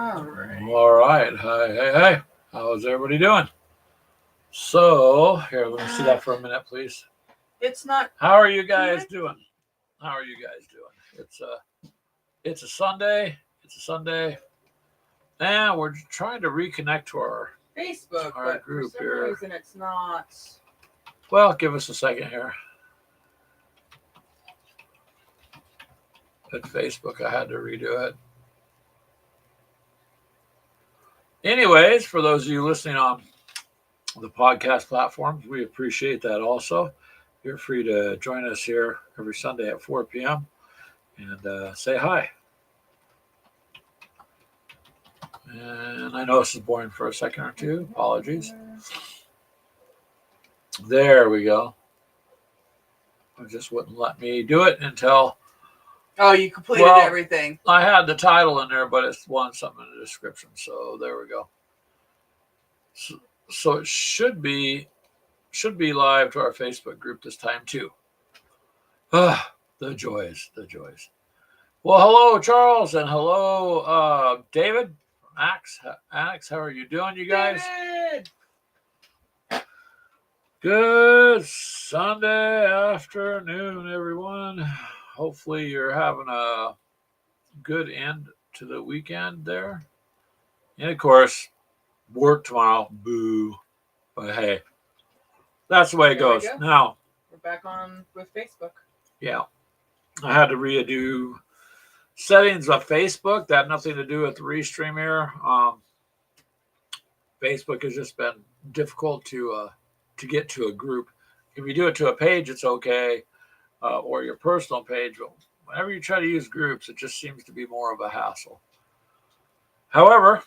All right. All right. Hey. How's everybody doing? So, here, let me see that for a minute, please. It's not. How are you guys doing? How are you guys doing? It's a Sunday. It's a Sunday. And we're trying to reconnect to our Facebook, Our but group for some here. reason it's not. Well, give us a second here. At Facebook, I had to redo it. Anyways, for those of you listening on the podcast platforms, we appreciate that also. You're free to join us here every Sunday at 4 p.m. and say hi. And I know this is boring for a second or two. Apologies. There we go. It just wouldn't let me do it until. Oh, you completed everything. I had the title in there, but it's one something in the description. So there we go. So it should be live to our Facebook group this time too. The joys. Well, hello, Charles, and hello, David. Alex, how are you doing, you guys? David! Good Sunday afternoon, everyone. Hopefully you're having a good end to the weekend there. And of course, work tomorrow. Boo. But hey, that's the way it goes. Now, we're back on with Facebook. Yeah. I had to redo settings of Facebook. That had nothing to do with the restream here. Facebook has just been difficult to get to a group. If you do it to a page, it's okay, or your personal page. But whenever you try to use groups, it just seems to be more of a hassle. However,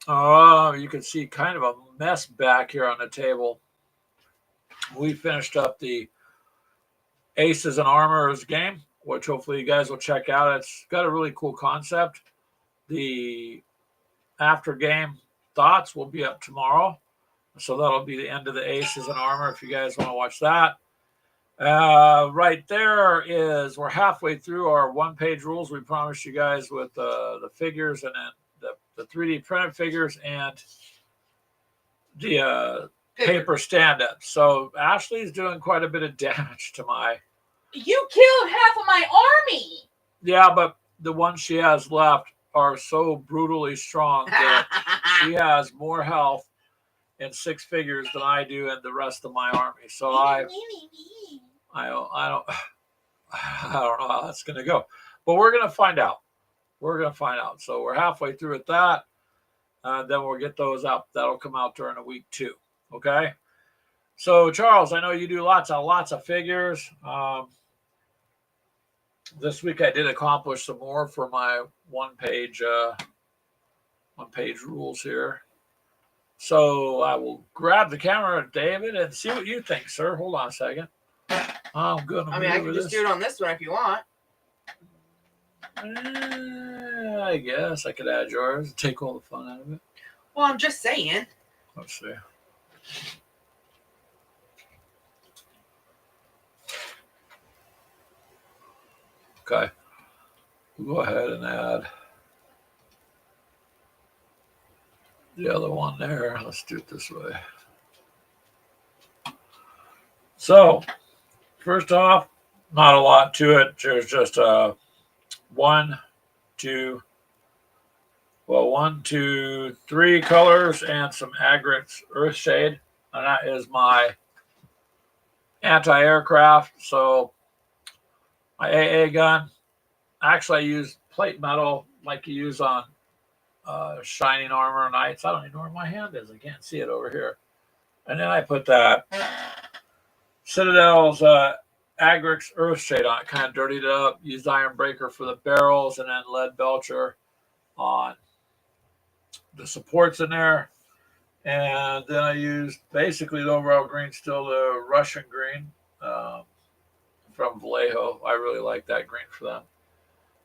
you can see kind of a mess back here on the table. We finished up the Aces and Armors game, which hopefully you guys will check out. It's got a really cool concept. The after game thoughts will be up tomorrow. So that'll be the end of the Aces and Armor if you guys want to watch that. Right there is, we're halfway through our one-page rules we promised you guys with the figures and then the 3D printed figures and the paper stand-up. So Ashley's doing quite a bit of damage to my... You killed half of my army! Yeah, but the ones she has left are so brutally strong that she has more health in 6 figures than I do in the rest of my army. So I don't know how that's going to go. But we're going to find out. So we're halfway through with that. Then we'll get those up. That'll come out during the week too. Okay? So, Charles, I know you do lots of figures. This week I did accomplish some more for my one-page rules here. So I will grab the camera, David, and see what you think, sir. Hold on a second. I'm gonna. I can just do it on this one if you want. I guess I could add yours. Take all the fun out of it. Well, I'm just saying. Let's see. Okay. We'll go ahead and add the other one there. Let's do it this way. So, first off, not a lot to it. There's just 1, 2, 3 colors and some Agrics Earthshade. And that is my anti-aircraft. So, my AA gun. Actually, I use plate metal like you use on Shining Armor Knights. I don't even know where my hand is. I can't see it over here. And then I put that Citadel's Agrics Earthshade on it. Kind of dirtied it up. Used Iron Breaker for the barrels and then Lead Belcher on the supports in there. And then I used basically the overall green, still the Russian green from Vallejo. I really like that green for them.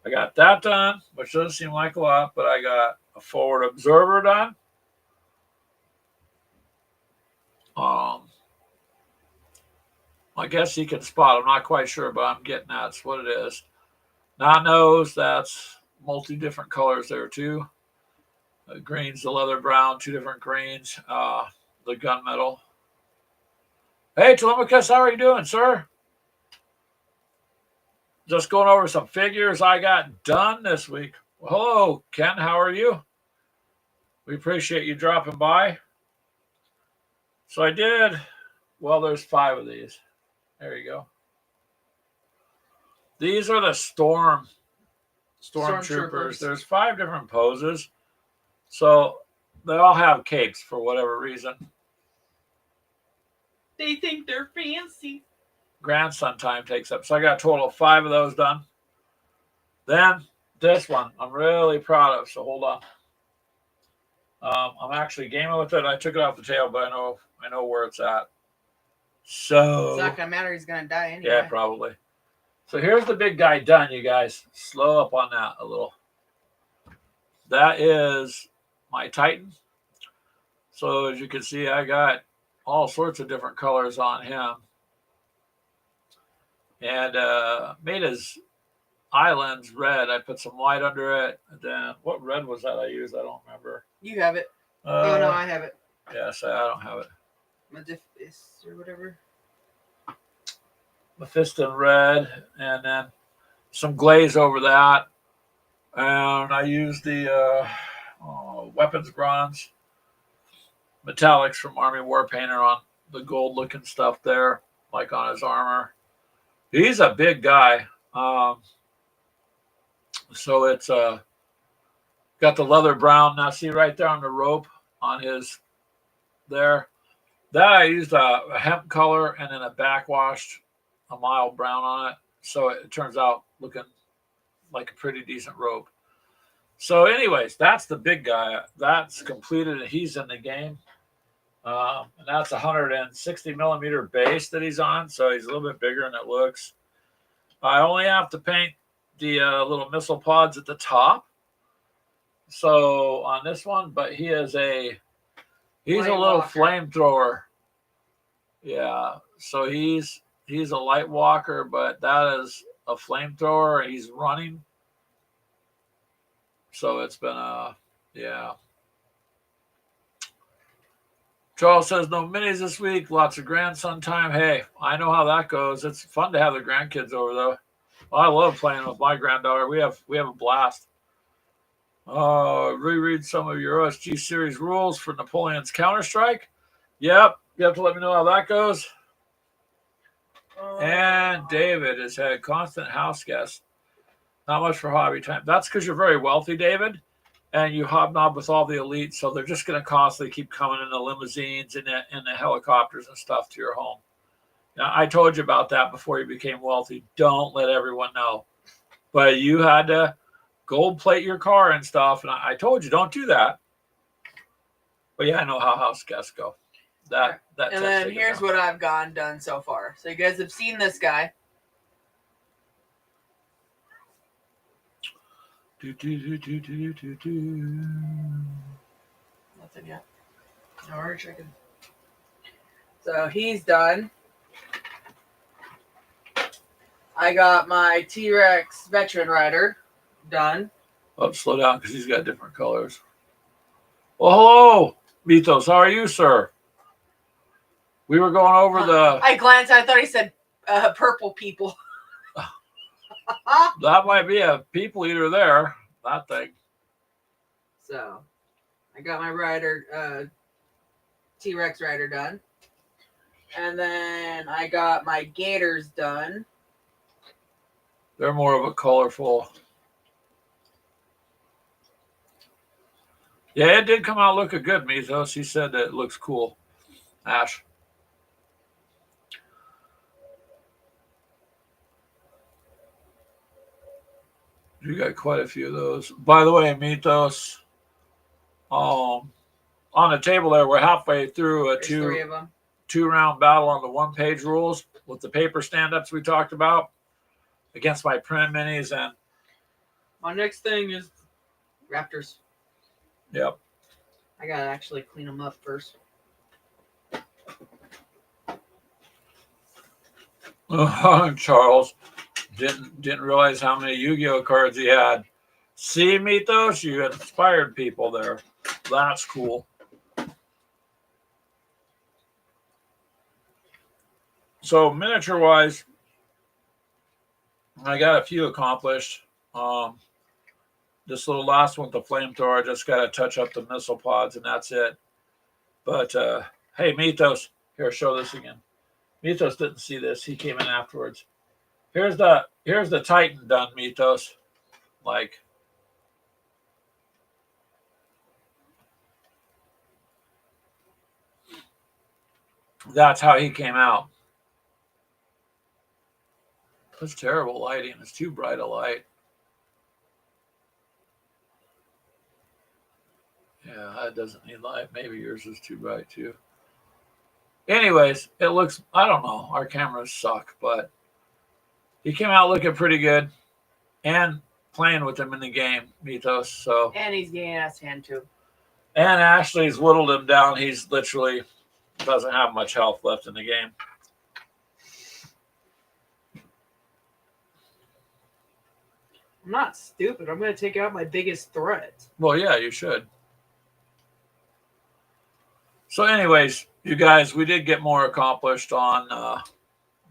I got that done, which doesn't seem like a lot, but I got a forward observer done. I guess he can spot. I'm not quite sure, but I'm getting that's what it is. Not nose, that's multi different colors there too. Greens, the leather brown, 2 different greens, the gunmetal. Hey, Telemachus, how are you doing, sir? Just going over some figures I got done this week. Hello, Ken, how are you? We appreciate you dropping by. So I did, well, there's 5 of these. There you go. These are the Stormtroopers. There's 5 different poses. So they all have capes for whatever reason. They think they're fancy. Grandson time takes up. So I got a total of 5 of those done. Then this one I'm really proud of. So hold on. I'm actually gaming with it. I took it off the tail, but I know where it's at. So It's not gonna matter. He's gonna die anyway. Yeah, probably. So here's the big guy done, you guys. Slow up on that a little. That is my Titan. So as you can see, I got all sorts of different colors on him. And made his islands red. I put some white under it. And then what red was that I used? I don't remember. You have it. Oh no, I have it. Yes, I don't have it. Mephis or whatever. Mephiston red, and then some glaze over that. And I used the weapons bronze metallics from Army War Painter on the gold looking stuff there, like on his armor. He's a big guy. So it's got the leather brown. Now see right there on the rope on his there. That I used a hemp color and then a backwashed, a mild brown on it. So it turns out looking like a pretty decent rope. So anyways, that's the big guy. That's completed and he's in the game. And that's a 160 millimeter base that he's on. So he's a little bit bigger than it looks. I only have to paint the little missile pods at the top. So on this one, but he's a little flamethrower. Yeah. So he's a light walker, but that is a flamethrower. He's running. So it's been yeah. Charles says no minis this week. Lots of grandson time. Hey, I know how that goes. It's fun to have the grandkids over though. Well, I love playing with my granddaughter. We have a blast. Reread some of your OSG series rules for Napoleon's Counter-Strike. Yep, you have to let me know how that goes. And David has had constant house guests. Not much for hobby time. That's because you're very wealthy, David, and you hobnob with all the elites, so they're just going to constantly keep coming in the limousines and the helicopters and stuff to your home. Now, I told you about that before you became wealthy. Don't let everyone know. But you had to gold plate your car and stuff, and I told you don't do that. But yeah, I know how house guests go. And then here's what I've gotten done so far. So you guys have seen this guy. Nothing yet. No, we're checking. So he's done. I got my T-Rex veteran rider done. Oh, slow down because he's got different colors. Well, hello, Mythos. How are you, sir? We were going over I glanced. I thought he said purple people. That might be a people eater there. That thing. So, I got my rider, T-Rex rider done. And then I got my gators done. They're more of a colorful. Yeah, it did come out looking good, Mythos. He said that it looks cool. Ash. You got quite a few of those. By the way, Mythos, on the table there, we're halfway through a two-round battle on the one-page rules with the paper stand-ups we talked about against my print minis. And my next thing is Raptors. Yep. I gotta actually clean them up first. Charles didn't realize how many Yu-Gi-Oh cards he had. See, Mythos, you inspired people there. that's cool. So miniature wise, I got a few accomplished. This little last one, the flamethrower, I just got to touch up the missile pods, and that's it. But hey, Mythos, here, show this again. Mythos didn't see this; he came in afterwards. Here's the Titan done, Mythos. Like, that's how he came out. That's terrible lighting. It's too bright a light. Yeah, that doesn't need light. Maybe yours is too bright too. Anyways, it looks, I don't know. Our cameras suck, but he came out looking pretty good and playing with him in the game, Mythos. So, And he's getting us hand too. and Ashley's whittled him down. He's literally doesn't have much health left in the game. I'm not stupid. I'm going to take out my biggest threat. Well, yeah, you should. So anyways, you guys, we did get more accomplished on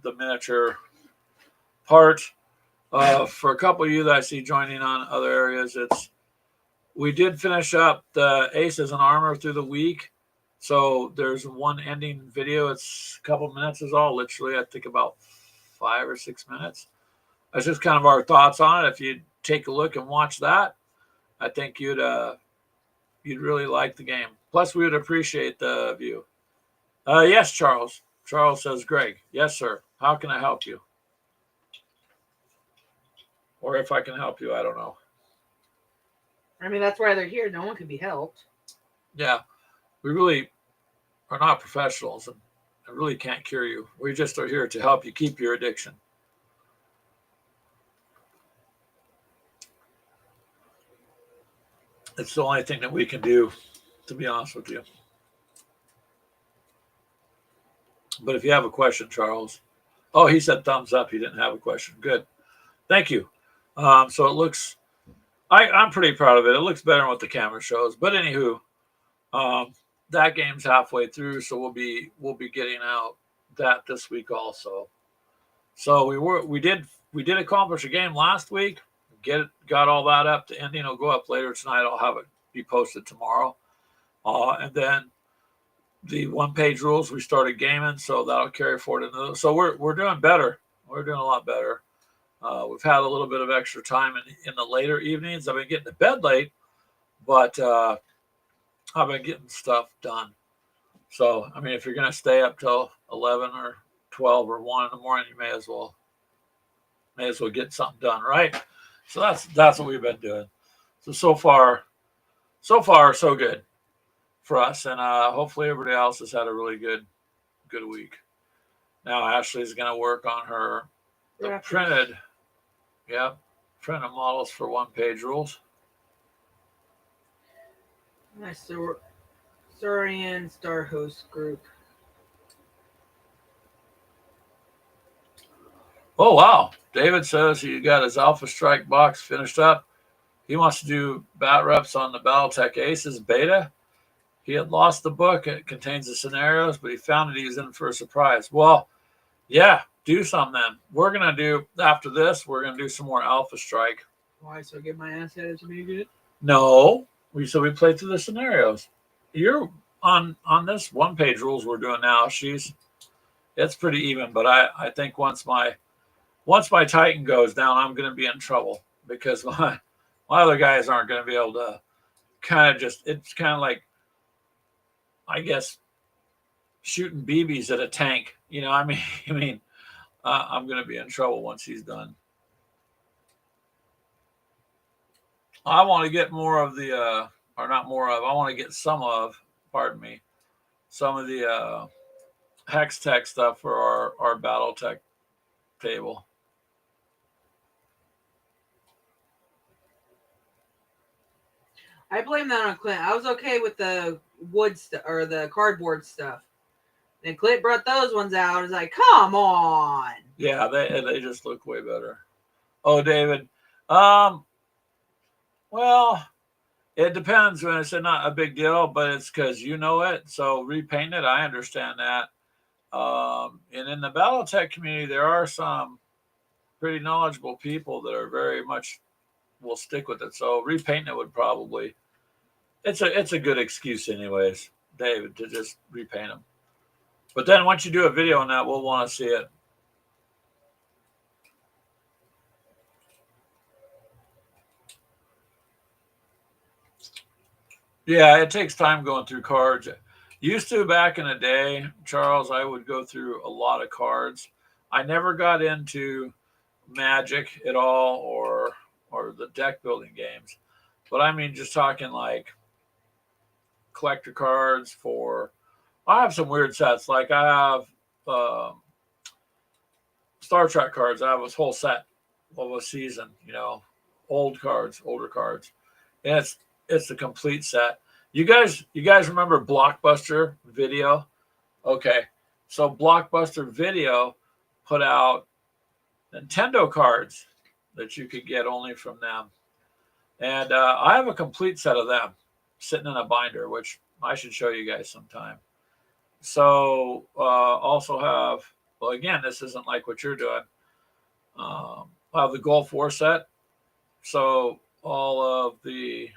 the miniature part. For a couple of you that I see joining on other areas, we did finish up the Aces and Armor through the week. So there's one ending video. It's a couple minutes is all, literally, I think about 5 or 6 minutes. That's just kind of our thoughts on it. If you take a look and watch that, I think you'd really like the game. Plus, we would appreciate the view. Yes, Charles. Charles says, Greg. Yes, sir. How can I help you? Or if I can help you, I don't know. I mean, that's why they're here. No one can be helped. Yeah, we really are not professionals and I really can't cure you. We just are here to help you keep your addiction. It's the only thing that we can do, to be honest with you. But if you have a question, Charles. Oh, he said thumbs up. He didn't have a question. Good. Thank you. So it looks, I'm pretty proud of it. It looks better than what the camera shows. But anywho, that game's halfway through, so we'll be getting out that this week also. So we did accomplish a game last week. Got all that up. The ending will go up later tonight. I'll have it be posted tomorrow. And then the one-page rules, we started gaming, so that'll carry forward into those. So we're doing better. We're doing a lot better. We've had a little bit of extra time in the later evenings. I've been getting to bed late, but I've been getting stuff done. So, I mean, if you're going to stay up till 11 or 12 or 1 in the morning, you may as well get something done, right? So that's what we've been doing. So far, so good for us, and hopefully everybody else has had a really good week. Now Ashley's going to work on her printed models for one-page rules. Nice. Saurian Star Host group. Oh, wow. David says he got his Alpha Strike box finished up. He wants to do bat reps on the Battletech Aces beta. He had lost the book. It contains the scenarios, but he found that he was in for a surprise. Well, yeah, do some then. We're going to do, after this, we're going to do some more Alpha Strike. Why? So I get my ass handed to me again? No. We played through the scenarios. You're on this one-page rules we're doing now. It's pretty even, but I think once my Titan goes down, I'm going to be in trouble because my other guys aren't going to be able to it's kind of like, I guess, shooting BBs at a tank. You know, I mean, I'm going to be in trouble once he's done. I want to get more of the, or not more of, I want to get some of the hextexh stuff for our battletech table. I blame that on Clint. I was okay with the wood or the cardboard stuff. Then Clint brought those ones out. I was like, come on. Yeah, they just look way better. Oh, David. Well, It depends. When I say not a big deal, but it's because you know it. So repaint it. I understand that. And in the battletech community, there are some pretty knowledgeable people that are very much will stick with it. So repainting it would probably it's a good excuse anyways, David, to just repaint them. But then once you do a video on that, we'll want to see it. Yeah, it takes time going through cards. Used to back in the day, Charles, I would go through a lot of cards. I never got into Magic at all or the deck building games. But I mean just talking like collector cards for I have some weird sets. Like I have Star Trek cards. I have this whole set of a season, old cards, older cards. And it's a complete set. You guys remember Blockbuster Video? Okay. So Blockbuster Video put out Nintendo cards that you could get only from them. And I have a complete set of them sitting in a binder, which I should show you guys sometime. So also have, well, again, this isn't like what you're doing. I have the Gulf War set. So all of the,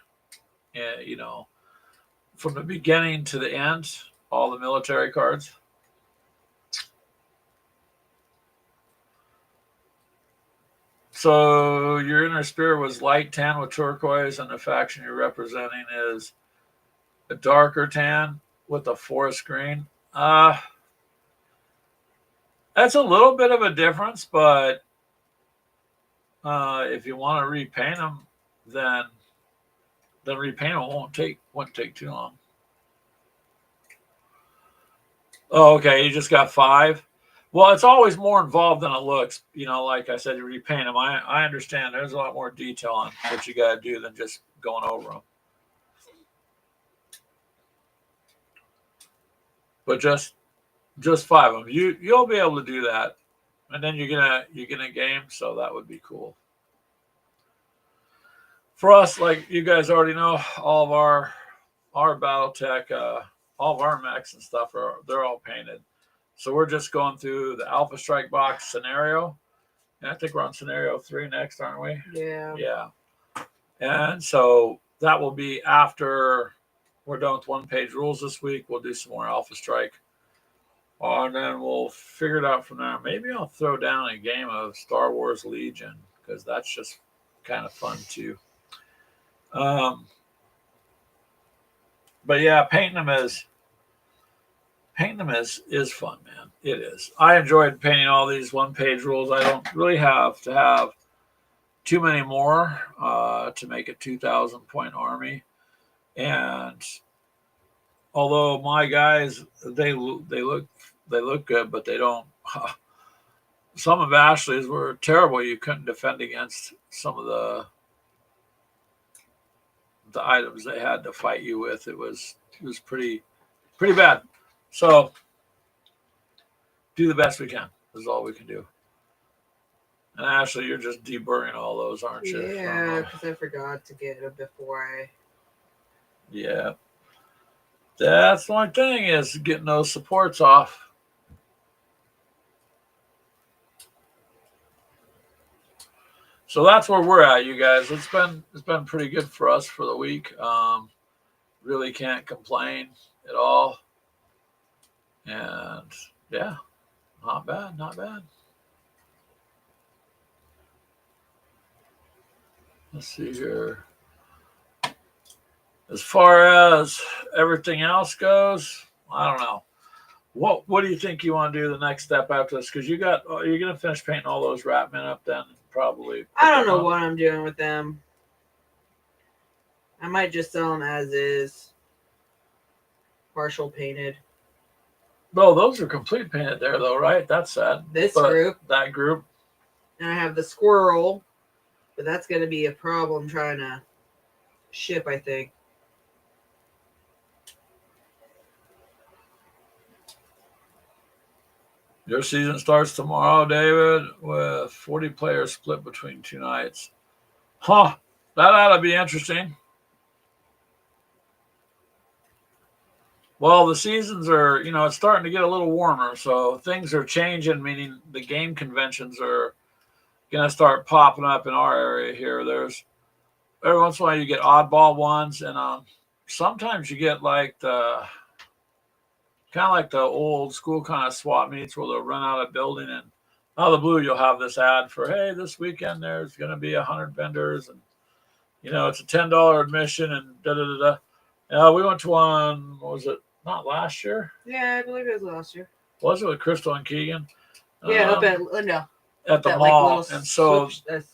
from the beginning to the end, all the military cards. So your inner spirit was light tan with turquoise, and the faction you're representing is a darker tan with a forest green. That's a little bit of a difference, but if you want to repaint them, then repaint them won't take too long. Oh, okay. You just got 5. Well, it's always more involved than it looks. Like I said, you repaint them. I understand. There's a lot more detail on what you got to do than just going over them. But just 5 of them. You'll be able to do that, and then you're gonna game. So that would be cool. For us, like you guys already know, all of our BattleTech, all of our mechs and stuff they're all painted. So we're just going through the Alpha Strike box scenario. And I think we're on scenario 3 next, aren't we? Yeah. Yeah. And so that will be after we're done with 1-page rules this week. We'll do some more Alpha Strike. And then we'll figure it out from there. Maybe I'll throw down a game of Star Wars Legion because that's just kind of fun too. But yeah, painting them is fun, man. It is. I enjoyed painting all these 1-page rules. I don't really have to have too many more to make a 2,000 point army. And although my guys they look good, but they don't. Some of Ashley's were terrible. You couldn't defend against some of the items they had to fight you with. It was pretty bad. So do the best we can. Is all we can do. And Ashley, you're just deburring all those, aren't you? Yeah, because I forgot to get it before I. Yeah. That's the only thing is getting those supports off. So that's where we're at, you guys. It's been pretty good for us for the week. Really can't complain at all. And yeah, not bad. Let's see here. As far as everything else goes, I don't know. What do you think you want to do the next step after this? Because you're gonna finish painting all those rat men up then, probably. I don't know what I'm doing with them. I might just sell them as is, partial painted. No, those are complete painted there, though, right? That's sad. That group. And I have the squirrel, but that's going to be a problem trying to ship, I think. Your season starts tomorrow, David, with 40 players split between 2 nights. Huh. That ought to be interesting. Well, the seasons are, it's starting to get a little warmer, so things are changing, meaning the game conventions are going to start popping up in our area here. There's every once in a while you get oddball ones, and sometimes you get like the kind of like the old school kind of swap meets where they'll run out of building and out of the blue you'll have this ad for, hey, this weekend there's going to be 100 vendors, and it's a $10 admission and da da da da. We went to one. What was it? Not last year. Yeah, I believe it was last year. Was it with Crystal and Keegan? Yeah, up at no. At the that, mall, like, and so switch,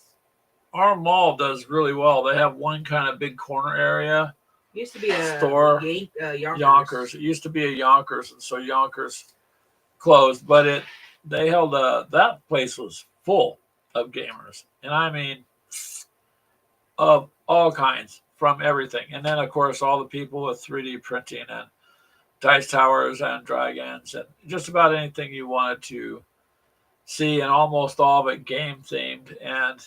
our mall does really well. They have one kind of big corner area. Used to be a store. Yonkers. It used to be a Yonkers, and so Yonkers closed. But they held that place was full of gamers, and I mean, of all kinds, from everything. And then of course all the people with 3D printing and dice towers and dragons and just about anything you wanted to see, and almost all of it game themed. And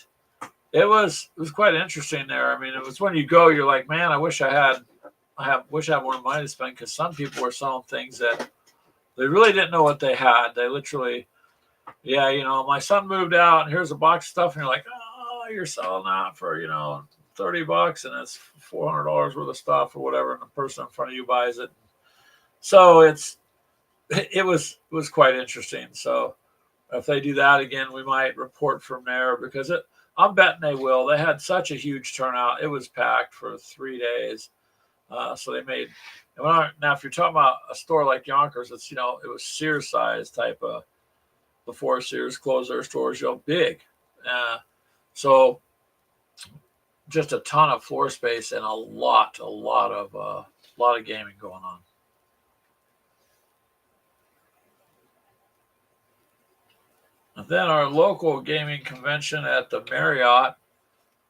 it was quite interesting there. I mean, it was when you go, you're like, man, I wish I had more money to spend, because some people were selling things that they really didn't know what they had. They literally, my son moved out and here's a box of stuff, and you're like, oh, you're selling that for $30 and it's $400 worth of stuff or whatever, and the person in front of you buys it. So it was quite interesting. So if they do that again, we might report from there, because I'm betting they will. They had such a huge turnout. It was packed for 3 days. So they made. Now, if you're talking about a store like Yonkers, it's it was Sears size type of, before Sears closed their stores, big. So just a ton of floor space and a lot of gaming going on. And then our local gaming convention at the Marriott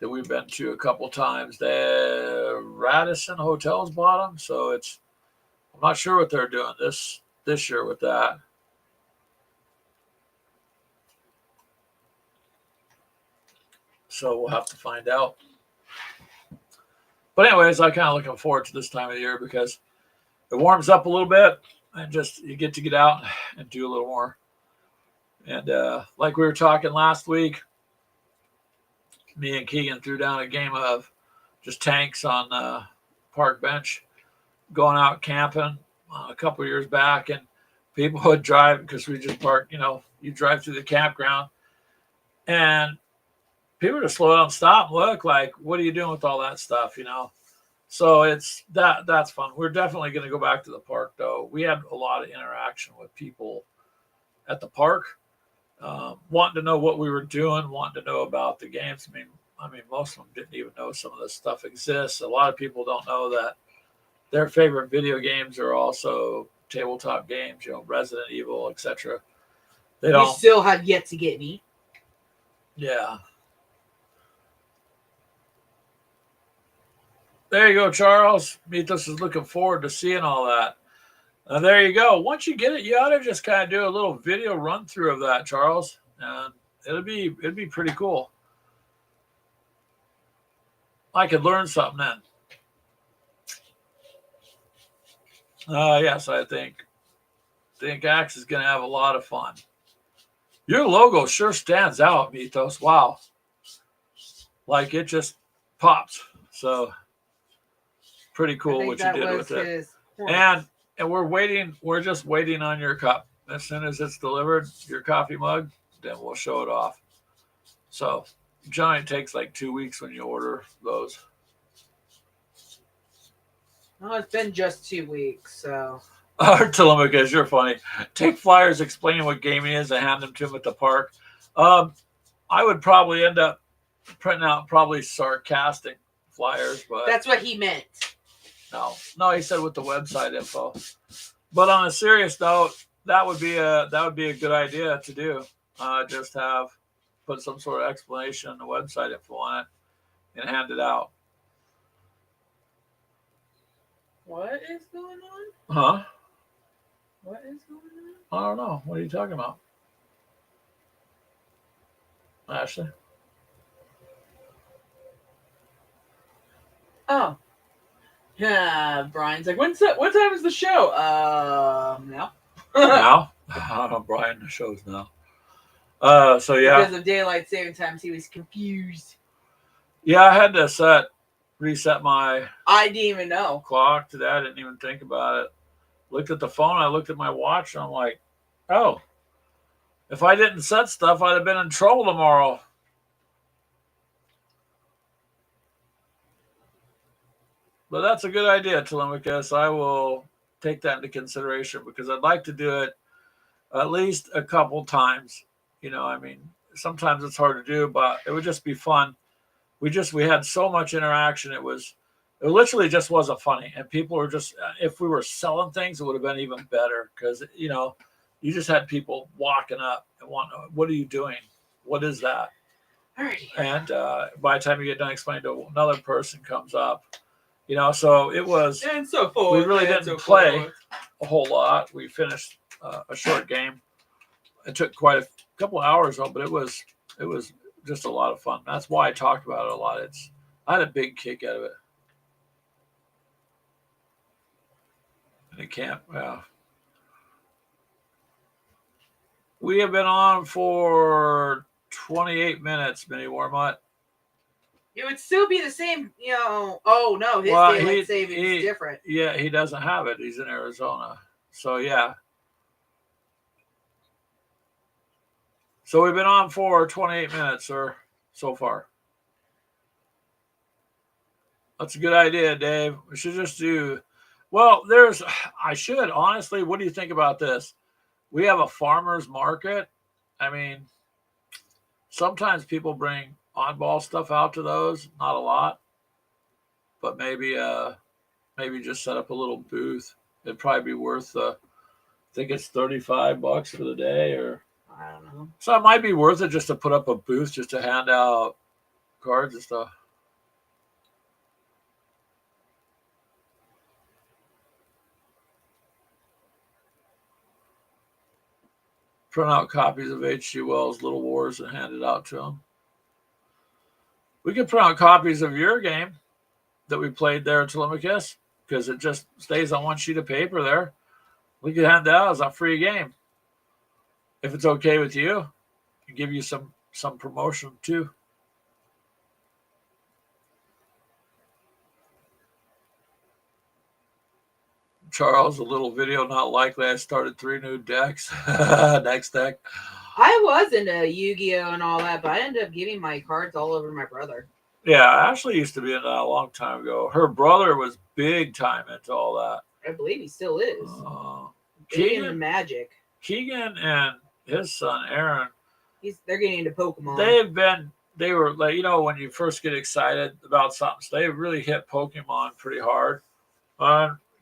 that we've been to a couple times, the Radisson Hotels bought them, so I'm not sure what they're doing this year with that. So we'll have to find out. But anyways, I'm kind of looking forward to this time of the year, because it warms up a little bit and just you get to get out and do a little more. And like we were talking last week, me and Keegan threw down a game of just tanks on the park bench, going out camping a couple of years back, and people would drive, because we just parked, you drive through the campground, and people just slow down, stop, and look, like, what are you doing with all that stuff, So that's fun. We're definitely going to go back to the park, though. We had a lot of interaction with people at the park, wanting to know what we were doing, wanting to know about the games. I mean, most of them didn't even know some of this stuff exists. A lot of people don't know that their favorite video games are also tabletop games, Resident Evil, etc. They don't. You still have yet to get me. Yeah. There you go, Charles. Mythos is looking forward to seeing all that. There you go. Once you get it, you ought to just kind of do a little video run through of that, Charles, and it'd be pretty cool. I could learn something then. Yes, I think Axe is going to have a lot of fun. Your logo sure stands out, Mythos. Wow. Like, it just pops. So, pretty cool what you did with it. And we're just waiting on your cup. As soon as it's delivered, your coffee mug, then we'll show it off. So, Giant takes like 2 weeks when you order those. Oh, it's been just 2 weeks, so. Telemachus, you're funny. Take flyers explaining what gaming is and hand them to him at the park. I would probably end up printing out probably sarcastic flyers, but that's what he meant. No, he said with the website info. But on a serious note, that would be a good idea to do. Just put some sort of explanation on the website info on it and hand it out. What is going on? Huh? What is going on? I don't know. What are you talking about, Ashley? Oh. Yeah, Brian's like, what time is the show? Now. Now, I don't know, Brian, the show's now. So yeah, Because of daylight saving times, he was confused. yeah, I had to reset my I didn't even know. clock today. I didn't even think about it. Looked at the phone. I looked at my watch, and I'm like, oh, if I didn't set stuff, I'd have been in trouble tomorrow. But that's a good idea, Telemachus. I will take that into consideration because I'd like to do it at least a couple times. I mean, sometimes it's hard to do, but it would just be fun. We had so much interaction. It literally just wasn't funny, and people were just if we were selling things, it would have been even better because you just had people walking up and wanting, what are you doing? What is that? Alrighty. And by the time you get done explaining to another person comes up, so it was. And so forth. We really didn't play a whole lot. We finished a short game. It took quite a couple of hours though, but it was just a lot of fun. That's why I talked about it a lot. I had a big kick out of it. And it can't. We have been on for 28 minutes, Minnie Warmut. It would still be the same, Oh no, his daylight saving is different. Yeah, he doesn't have it. He's in Arizona, so yeah. So we've been on for 28 minutes, sir, so far. That's a good idea, Dave. We should just do. Well, I should honestly. What do you think about this? We have a farmer's market. I mean, sometimes people bring oddball stuff out to those. Not a lot, but maybe just set up a little booth. It'd probably be worth. I think it's $35 for the day, or I don't know. So it might be worth it just to put up a booth just to hand out cards and stuff. Print out copies of H.G. Wells' Little Wars and hand it out to them. We could print out copies of your game that we played there at Telemachus because it just stays on one sheet of paper there. We could hand that out as a free game. If it's okay with you, and give you some promotion too. Charles, a little video, not likely. I started 3 new decks. Next deck. I was into Yu-Gi-Oh! And all that, but I ended up giving my cards all over my brother. Yeah, Ashley used to be in that a long time ago. Her brother was big time into all that. I believe he still is. Keegan into Magic. Keegan and his son Aaron. They're getting into Pokemon. They were like, when you first get excited about something, so they really hit Pokemon pretty hard.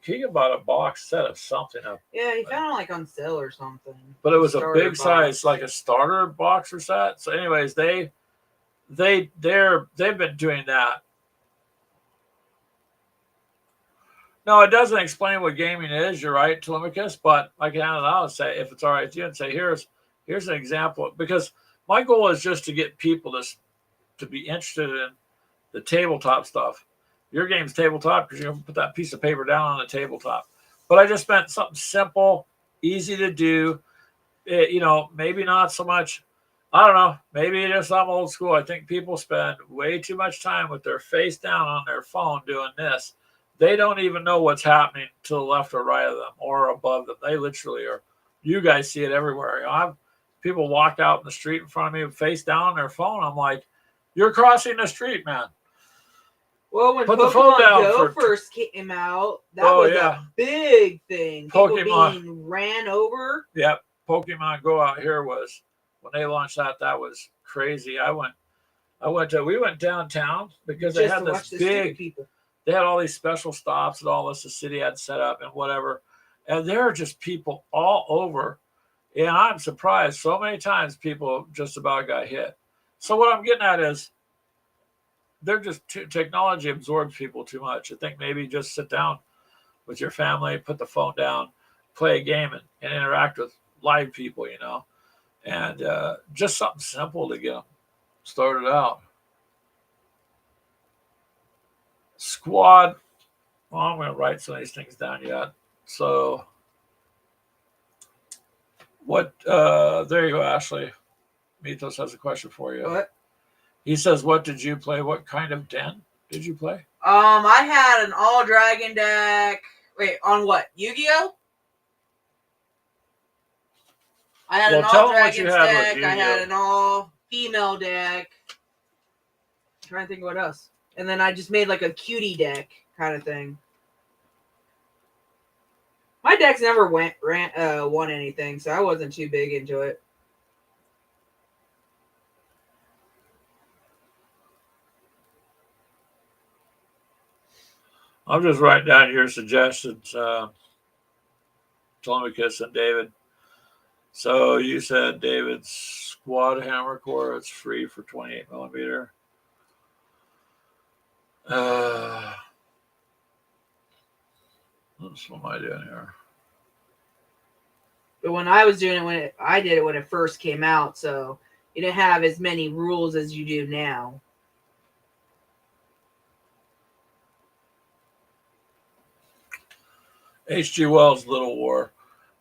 Keegan bought a box set of something up. Yeah, he found it on sale or something. But it was a big size, like a starter box or set. So, anyways, they've been doing that. No, it doesn't explain what gaming is. You're right, Telemachus. But I can hand it out and say, if it's all right with you, and say, here's an example. Because my goal is just to get people to be interested in the tabletop stuff. Your game's tabletop because you're going to put that piece of paper down on the tabletop. But I just meant something simple, easy to do. Maybe not so much. I don't know. Maybe just I'm old school. I think people spend way too much time with their face down on their phone doing this. They don't even know what's happening to the left or right of them or above them. They literally are. You guys see it everywhere. I've people walk out in the street in front of me with face down on their phone. I'm like, you're crossing the street, man. Well, when Pokemon Go first came out, that was a big thing. People being ran over. Yep. Pokemon Go out here was, when they launched that was crazy. We went downtown because they had this big, they had all these special stops and all this the city had set up and whatever. And there are just people all over. And I'm surprised so many times people just about got hit. So what I'm getting at is, they're just technology absorbs people too much. I think maybe just sit down with your family, put the phone down, play a game, and interact with live people, and just something simple to get them started out. Squad Well, I'm going to write some of these things down yet. So, what? There you go, Ashley. Mythos has a question for you. What? He says, "What did you play? What kind of den did you play?" I had an all dragon deck. Wait, on what? Yu-Gi-Oh? I had an all dragons deck. I had an all female deck. I'm trying to think of what else. And then I just made like a cutie deck kind of thing. My decks never won anything, so I wasn't too big into it. I'm just writing down your suggestions, Telemachus and David. So you said David's squad hammer core. It's free for 28 millimeter. What am I doing here? But when I was doing it, I did it when it first came out, so you didn't have as many rules as you do now. H.G. Wells' Little War.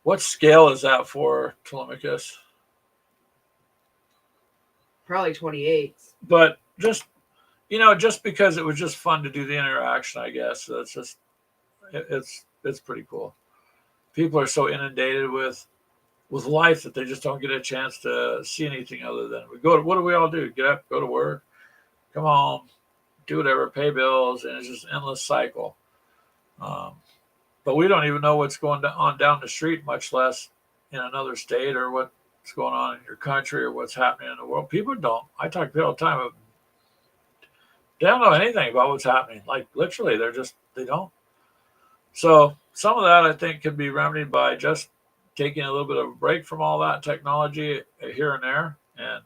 What scale is that for, Telemachus? Probably 28s. But just because it was just fun to do the interaction, I guess. So it's pretty cool. People are so inundated with life that they just don't get a chance to see anything other than what do we all do? Get up, go to work, come home, do whatever, pay bills, and it's just an endless cycle. But we don't even know what's going on down the street, much less in another state or what's going on in your country or what's happening in the world. People don't. I talk to people all the time. They don't know anything about what's happening. Like literally, they don't. So some of that I think can be remedied by just taking a little bit of a break from all that technology here and there and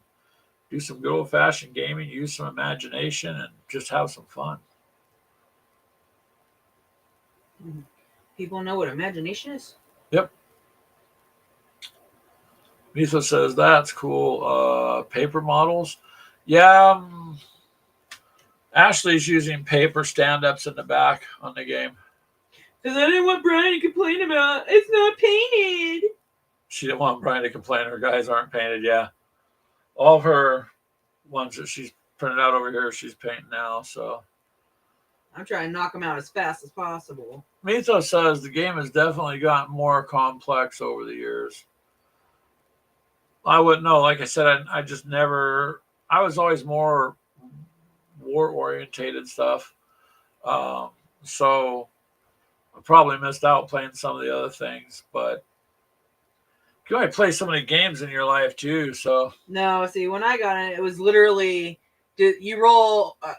do some good old fashioned gaming, use some imagination, and just have some fun. People know what imagination is? Yep. Misa says that's cool. Paper models. Yeah. Ashley's using paper stand-ups in the back on the game. Because I didn't want Brian to complain about it's not painted. She didn't want Brian to complain her guys aren't painted. Yeah. All of her ones that she's printed out over here, she's painting now. So I'm trying to knock them out as fast as possible. Mythos says the game has definitely gotten more complex over the years. I wouldn't know. Like I said, I just never. I was always more war-orientated stuff. So I probably missed out playing some of the other things. But you can only play so many games in your life, too. So no, see, when I got it was literally you roll. I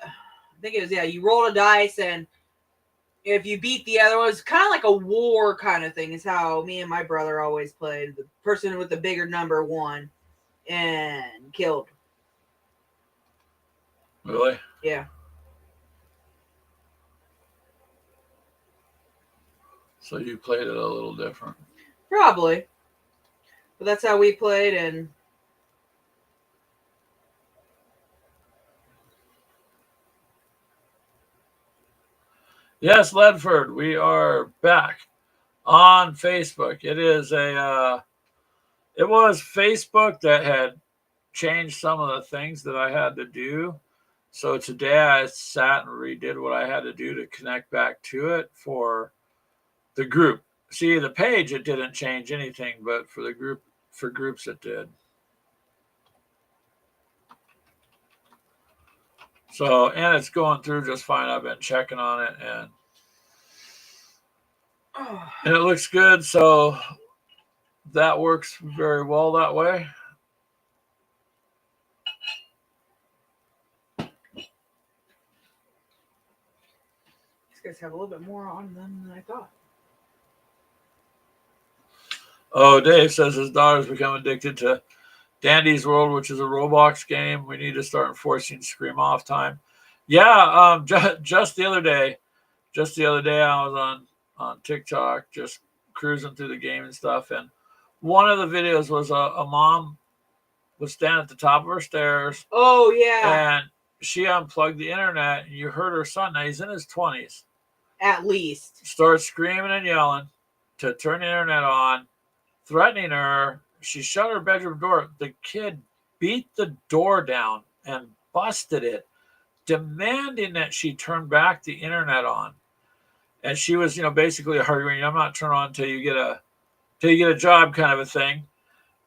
think it was you roll a dice, and if you beat the other one, it's kind of like a war kind of thing. Is how me and my brother always played. The person with the bigger number won and killed. Really? Yeah. So you played it a little different. Probably. But that's how we played, and yes, Ledford, we are back on Facebook. It is it was Facebook that had changed some of the things that I had to do. So today I sat and redid what I had to do to connect back to it for the group. See, the page, it didn't change anything, but for groups, it did. So, and it's going through just fine. I've been checking on it and it looks good. So that works very well that way. These guys have a little bit more on them than I thought. Oh, Dave says his daughter's become addicted to Dandy's World, which is a Roblox game. We need to start enforcing scream off time. Yeah, just the other day, I was on TikTok, just cruising through the game and stuff, and one of the videos was a mom was standing at the top of her stairs. Oh yeah. And she unplugged the internet, and you heard her son. Now he's in his 20s, At least. Starts screaming and yelling to turn the internet on, threatening her. She shut her bedroom door. The kid beat the door down and busted it, demanding that she turn back the internet on. And she was, basically arguing, I'm not turning on until you get a job, kind of a thing.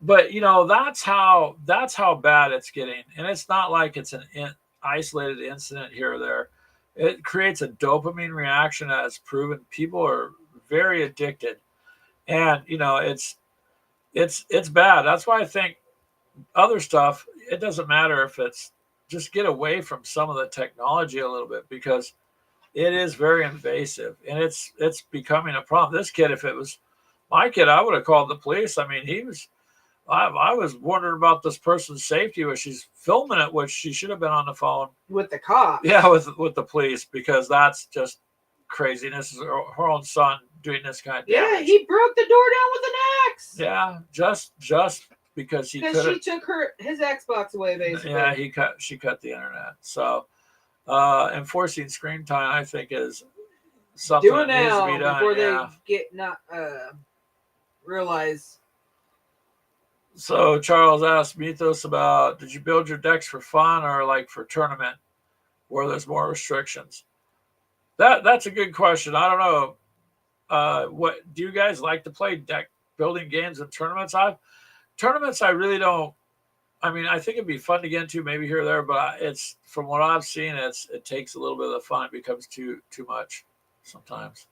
But that's how bad it's getting, and it's not like it's an isolated incident here or there. It creates a dopamine reaction that has proven people are very addicted, and it's bad. That's why I think other stuff, it doesn't matter if it's just get away from some of the technology a little bit, because it is very invasive and it's becoming a problem. This kid, if it was my kid, I would have called the police. I mean, I was wondering about this person's safety when she's filming it, which she should have been on the phone with the cops. Yeah, with the police, because that's just craziness. This is her own son doing this kind of damage. Yeah, he broke the door down with an axe. Yeah, just because she took his Xbox away, basically. Yeah, she cut the internet. So enforcing screen time, I think, is something that needs to be done before they get not realize. So Charles asked Mythos about, did you build your decks for fun or like for tournament where there's more restrictions? That's a good question. I don't know. What do you guys like to play deck building games and tournaments? I really don't. I mean, I think it'd be fun to get into maybe here or there, but it's, from what I've seen, it takes a little bit of the fun. It becomes too much sometimes.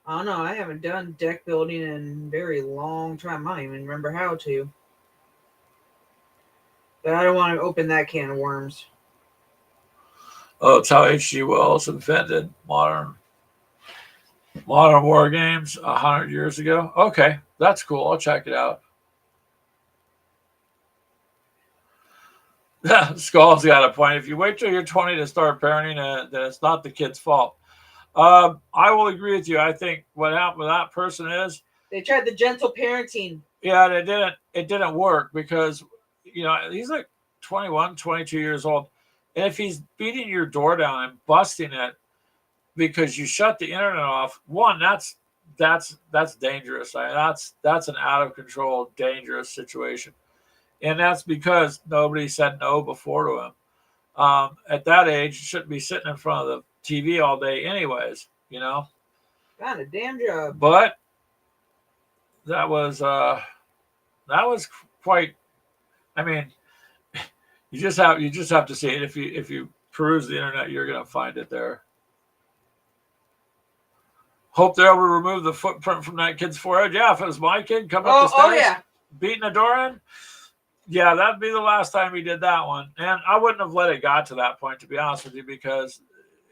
I don't know. I haven't done deck building in a very long time. I don't even remember how to. But I don't want to open that can of worms. Oh, it's how H.G. Wells invented modern war games 100 years ago. Okay, that's cool. I'll check it out. Skull's got a point. If you wait till you're 20 to start parenting, then it's not the kid's fault. I will agree with you. I think what happened with that person is they tried the gentle parenting. Yeah, and it didn't work, because he's like 21, 22 years old, and if he's beating your door down and busting it because you shut the internet off, one, that's dangerous. I mean, that's an out of control, dangerous situation, and that's because nobody said no before to him. At that age, you shouldn't be sitting in front of the TV all day, anyways. Got a damn job. But that was quite. I mean, you just have to see it. If you peruse the internet, you're going to find it there. Hope they're able to remove the footprint from that kid's forehead. Yeah, if it was my kid coming up the stairs, beating the door in, yeah, that'd be the last time he did that one. And I wouldn't have let it got to that point, to be honest with you, because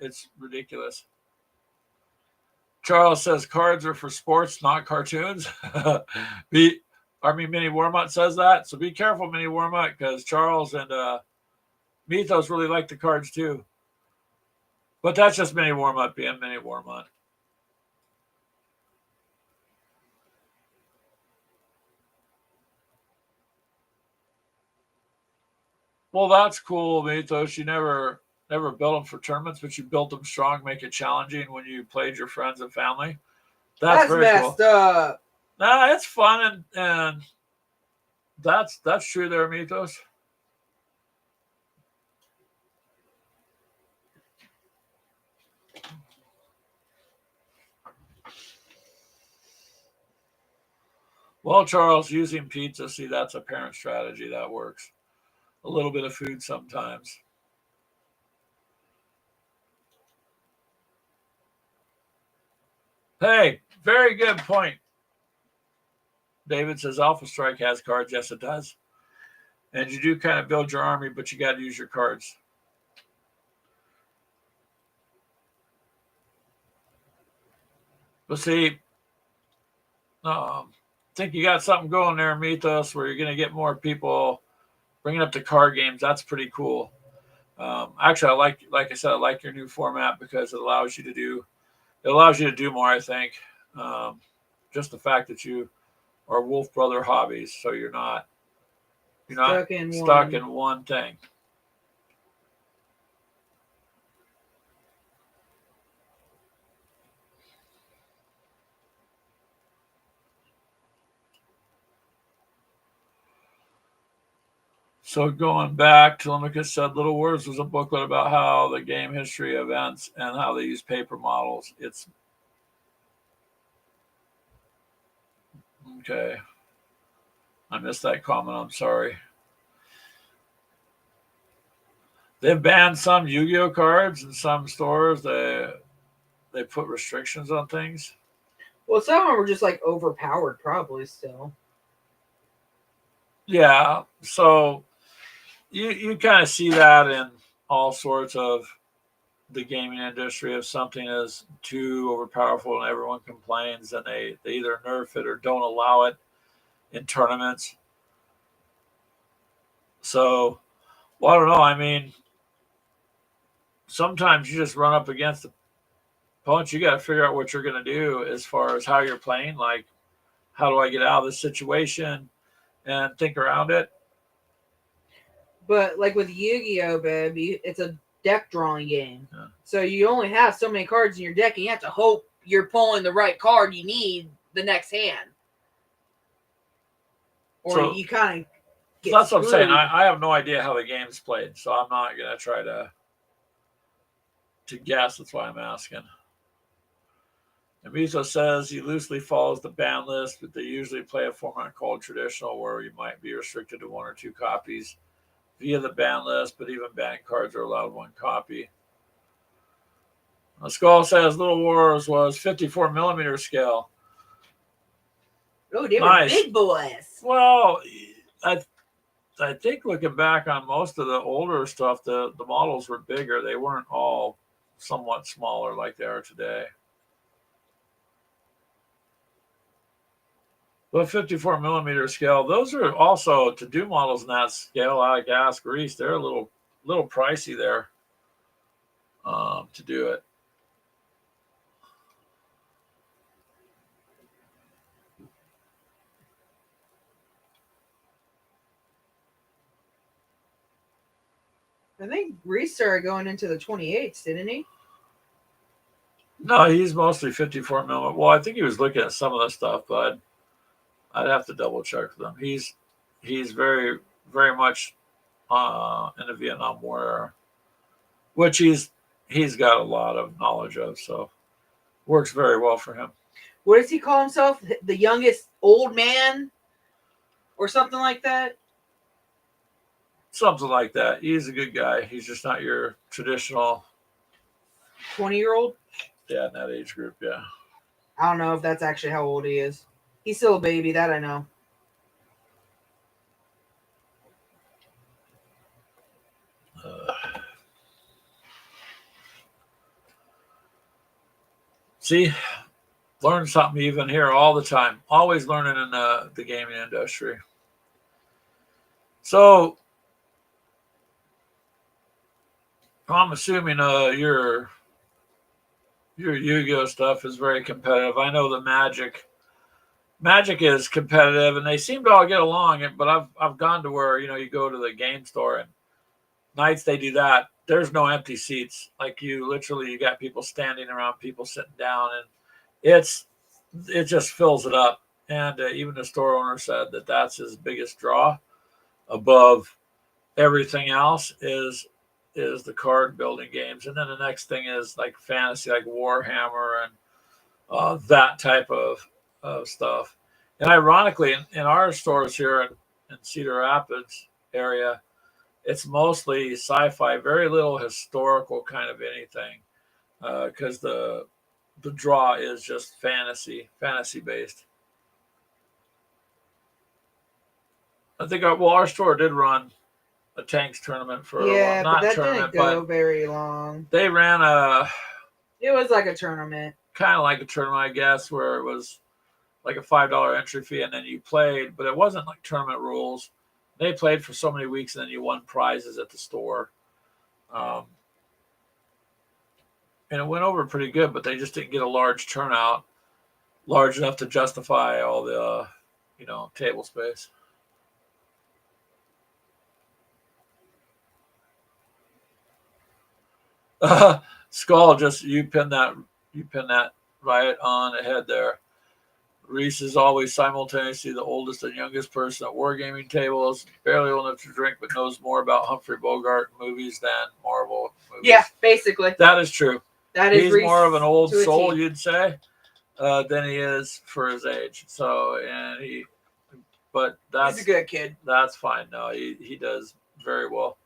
it's ridiculous. Charles says cards are for sports, not cartoons. Mini Warmut says that. So be careful, Mini Warmut, because Charles and Mythos really like the cards too. But that's just Mini Warmut being Mini Warmut. Well, that's cool, Mythos. You never built them for tournaments, but you built them strong, make it challenging when you played your friends and family. That's very messed up. Nah, it's fun, and that's true there, Mythos. Well, Charles, using pizza, see, that's a parent strategy that works. A little bit of food sometimes. Hey, very good point. David says Alpha Strike has cards. Yes, it does. And you do kind of build your army, but you got to use your cards. But see, I think you got something going there, Mythos, where you're going to get more people bringing up the card games. That's pretty cool. Actually, like I said, I like your new format because it allows you to do more, I think. Just the fact that you are Wolf Brother hobbies, so you're not stuck in one thing. So going back, Telemachus said Little Wars was a booklet about how the game history events and how they use paper models. It's okay. I missed that comment. I'm sorry. They've banned some Yu-Gi-Oh cards in some stores. They put restrictions on things. Well, some of them were just like overpowered, probably still. Yeah. So you kind of see that in all sorts of the gaming industry. If something is too overpowerful and everyone complains, then they either nerf it or don't allow it in tournaments. So, well, I don't know. I mean, sometimes you just run up against the opponent. You got to figure out what you're going to do as far as how you're playing. Like, how do I get out of this situation and think around it? But like with Yu-Gi-Oh, babe, it's a deck drawing game. Yeah. So you only have so many cards in your deck, and you have to hope you're pulling the right card you need the next hand. Or So, you kind of get that's what I'm saying. screwed. I have no idea how the game's played, so I'm not going to try to guess. That's why I'm asking. And Mizo says he loosely follows the ban list, but they usually play a format called traditional, where you might be restricted to one or two copies via the ban list, but even banned cards are allowed one copy. Skull says Little Wars was 54 millimeter scale. Oh, they were Nice. big boys. Well, I think looking back on most of the older stuff, the models were bigger. They weren't all somewhat smaller like they are today. But 54 millimeter scale, those are also, to do models in that scale, I ask Reese, they're a little pricey there to do it. I think Reese started going into the 28s, didn't he? No, he's mostly 54 millimeter. Well, I think he was looking at some of the stuff, but I'd have to double check with him. He's very, very much in the Vietnam War, which he's got a lot of knowledge of, so works very well for him. What does he call himself? The youngest old man? Or something like that? Something like that. He's a good guy. He's just not your traditional 20-year-old? Yeah, in that age group, yeah. I don't know if that's actually how old he is. He's still a baby, that I know. See, learn something even here all the time. Always learning in the gaming industry. So, I'm assuming your Yu-Gi-Oh stuff is very competitive. I know the Magic is competitive, and they seem to all get along. But I've gone to where you go to the game store and nights they do that. There's no empty seats. Like you got people standing around, people sitting down, and it just fills it up. And even the store owner said that that's his biggest draw above everything else is the card building games. And then the next thing is like fantasy, like Warhammer and that type of stuff. And ironically, in our stores here in Cedar Rapids area, it's mostly sci-fi, very little historical kind of anything, because the draw is just fantasy based. I think our store did run a tanks tournament for a while. But that didn't go very long. They ran it was like a tournament. Kind of like a tournament, I guess, where it was like a $5 entry fee, and then you played, but it wasn't like tournament rules. They played for so many weeks, and then you won prizes at the store. And it went over pretty good, but they just didn't get a large turnout, large enough to justify all the, table space. Skull, just you pin that right on the head there. Reese is always simultaneously the oldest and youngest person at wargaming tables. Barely old enough to drink, but knows more about Humphrey Bogart movies than Marvel movies. Yeah, basically. That is true. That is He's Reese more of an old to a soul, T. you'd say, than he is for his age. So, but He's a good kid. That's fine. No, he does very well.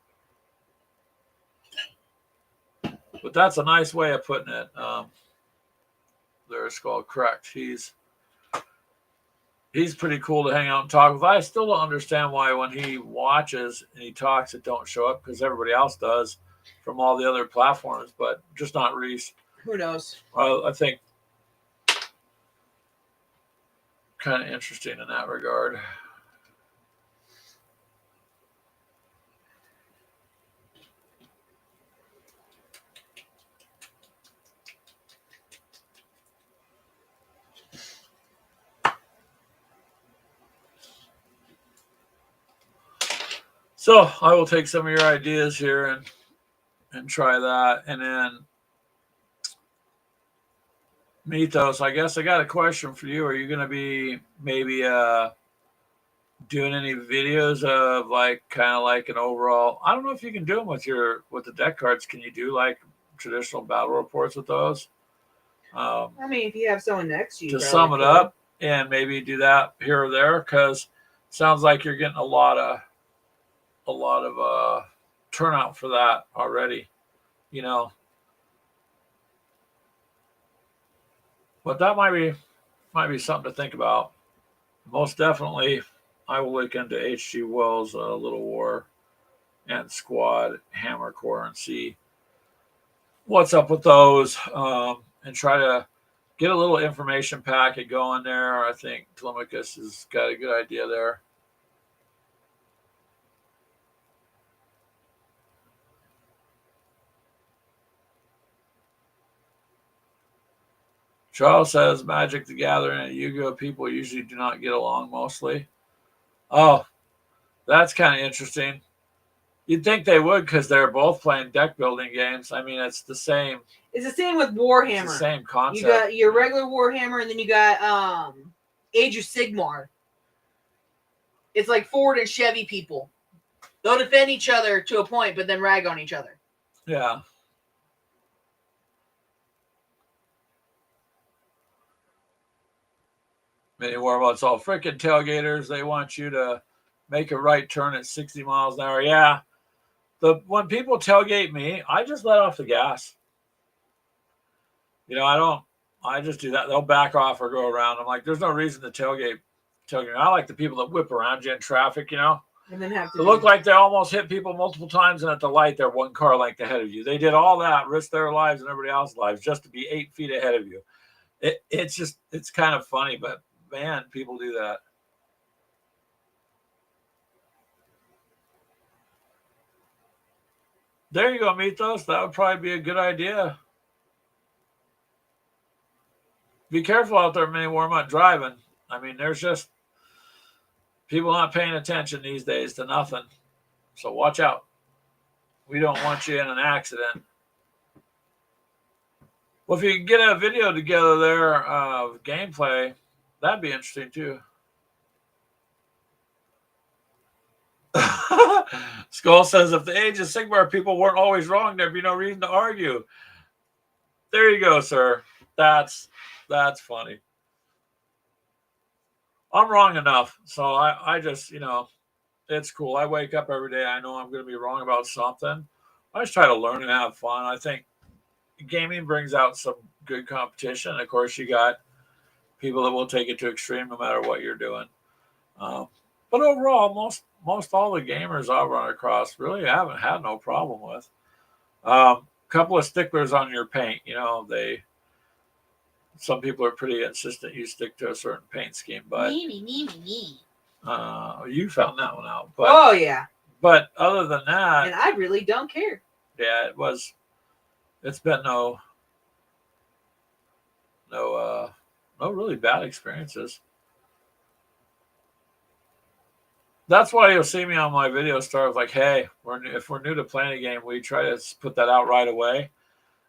But that's a nice way of putting it. There's called correct. He's pretty cool to hang out and talk with. I still don't understand why when he watches and he talks, it don't show up because everybody else does from all the other platforms, but just not Reese. Who knows? I think kind of interesting in that regard. So I will take some of your ideas here and try that. And then Mythos, I guess I got a question for you. Are you going to be maybe doing any videos of like kind of like an overall? I don't know if you can do them with the deck cards. Can you do like traditional battle reports with those? I mean, if you have someone next to you, to sum it up, and maybe do that here or there, because it sounds like you're getting a lot of turnout for that already, you know. But that might be something to think about. Most definitely, I will look into H.G. Wells' Little War and Squad, Hammer Corps, and see what's up with those, and try to get a little information packet going there. I think Telemachus has got a good idea there. Charles says Magic the Gathering and Yu-Gi-Oh! People usually do not get along mostly. Oh, that's kind of interesting. You'd think they would because they're both playing deck building games. I mean, it's the same. It's the same with Warhammer. It's the same concept. You got your regular Warhammer, and then you got Age of Sigmar. It's like Ford and Chevy people. They'll defend each other to a point, but then rag on each other. Yeah. Many warbots, all freaking tailgaters. They want you to make a right turn at 60 miles an hour. Yeah. When people tailgate me, I just let off the gas. You know, I just do that. They'll back off or go around. I'm like, there's no reason to tailgate. I like the people that whip around you in traffic, you know. And then have to look like they almost hit people multiple times, and at the light, they're one car length ahead of you. They did all that, risked their lives and everybody else's lives just to be 8 feet ahead of you. It's kind of funny, but man, people do that. There you go, Mythos. That would probably be a good idea. Be careful out there, many warm-up driving. I mean, there's just people not paying attention these days to nothing. So watch out. We don't want you in an accident. Well, if you can get a video together there of gameplay, that'd be interesting too. Skull says, if the Age of Sigmar people weren't always wrong, there'd be no reason to argue. There you go, sir. That's funny. I'm wrong enough. So I just, you know, it's cool. I wake up every day. I know I'm going to be wrong about something. I just try to learn and have fun. I think gaming brings out some good competition. Of course, you got people that will take it to extreme no matter what you're doing. But overall, most all the gamers I've run across really haven't had no problem with. Couple of sticklers on your paint. You know, some people are pretty insistent you stick to a certain paint scheme, but you found that one out. But, oh yeah. But other than that, and I really don't care. Yeah, it's been no really bad experiences. That's why you'll see me on my video start with like, hey, if we're new to playing a game, we try to put that out right away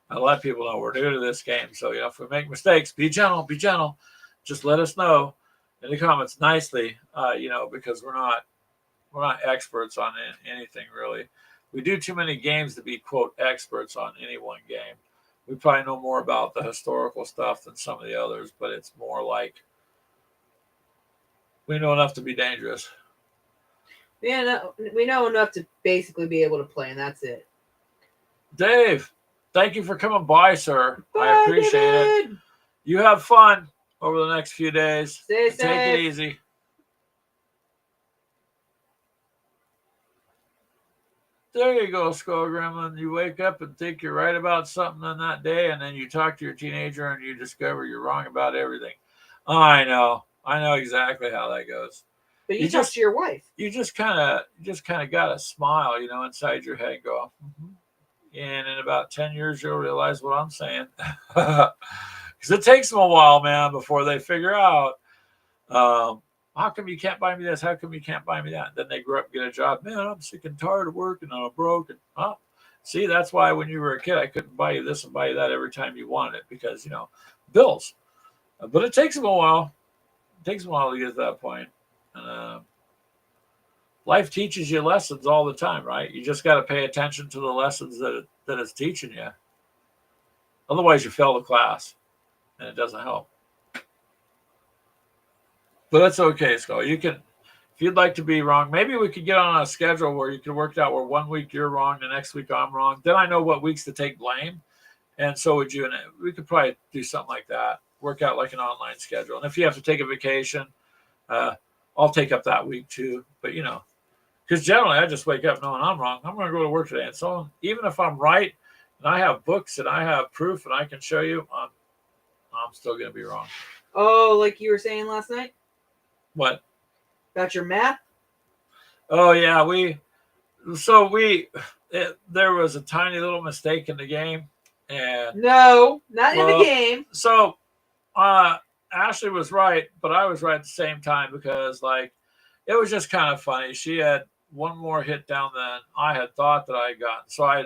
and let people know we're new to this game. So, you know, if we make mistakes, be gentle. just let us know in the comments nicely, because we're not experts on anything really. We do too many games to be quote experts on any one game. We probably know more about the historical stuff than some of the others, but it's more like we know enough to be dangerous. Yeah, we know enough to basically be able to play, and that's it. Dave, thank you for coming by, sir. Bye, I appreciate David. it. You have fun over the next few days. Stay Take it safe. easy. There you go, Skull Gremlin. You wake up and think you're right about something on that day, and then you talk to your teenager and you discover you're wrong about everything. I know exactly how that goes. But you talk to your wife. You just kind of got a smile, inside your head, and go, and in about 10 years you'll realize what I'm saying, because it takes them a while, man, before they figure out. How come you can't buy me this? How come you can't buy me that? Then they grow up and get a job. Man, I'm sick and tired of working and I'm broke. Oh, see, that's why when you were a kid, I couldn't buy you this and buy you that every time you wanted it because, bills. But it takes them a while. It takes them a while to get to that point. Life teaches you lessons all the time, right? You just got to pay attention to the lessons that it's teaching you. Otherwise, you fail the class, and it doesn't help. But that's okay, Skull. You can, if you'd like to be wrong, maybe we could get on a schedule where you can work it out where 1 week you're wrong, the next week I'm wrong. Then I know what weeks to take blame, and so would you. And we could probably do something like that. Work out like an online schedule. And if you have to take a vacation, I'll take up that week too. But because generally I just wake up knowing I'm wrong. I'm going to go to work today, and so even if I'm right and I have books and I have proof and I can show you, I'm still going to be wrong. Oh, like you were saying last night. What? About your math? Oh yeah, there was a tiny little mistake in the game, and no, not in the game. So, Ashley was right, but I was right at the same time because it was just kind of funny. She had one more hit down than I had thought that I had gotten. So I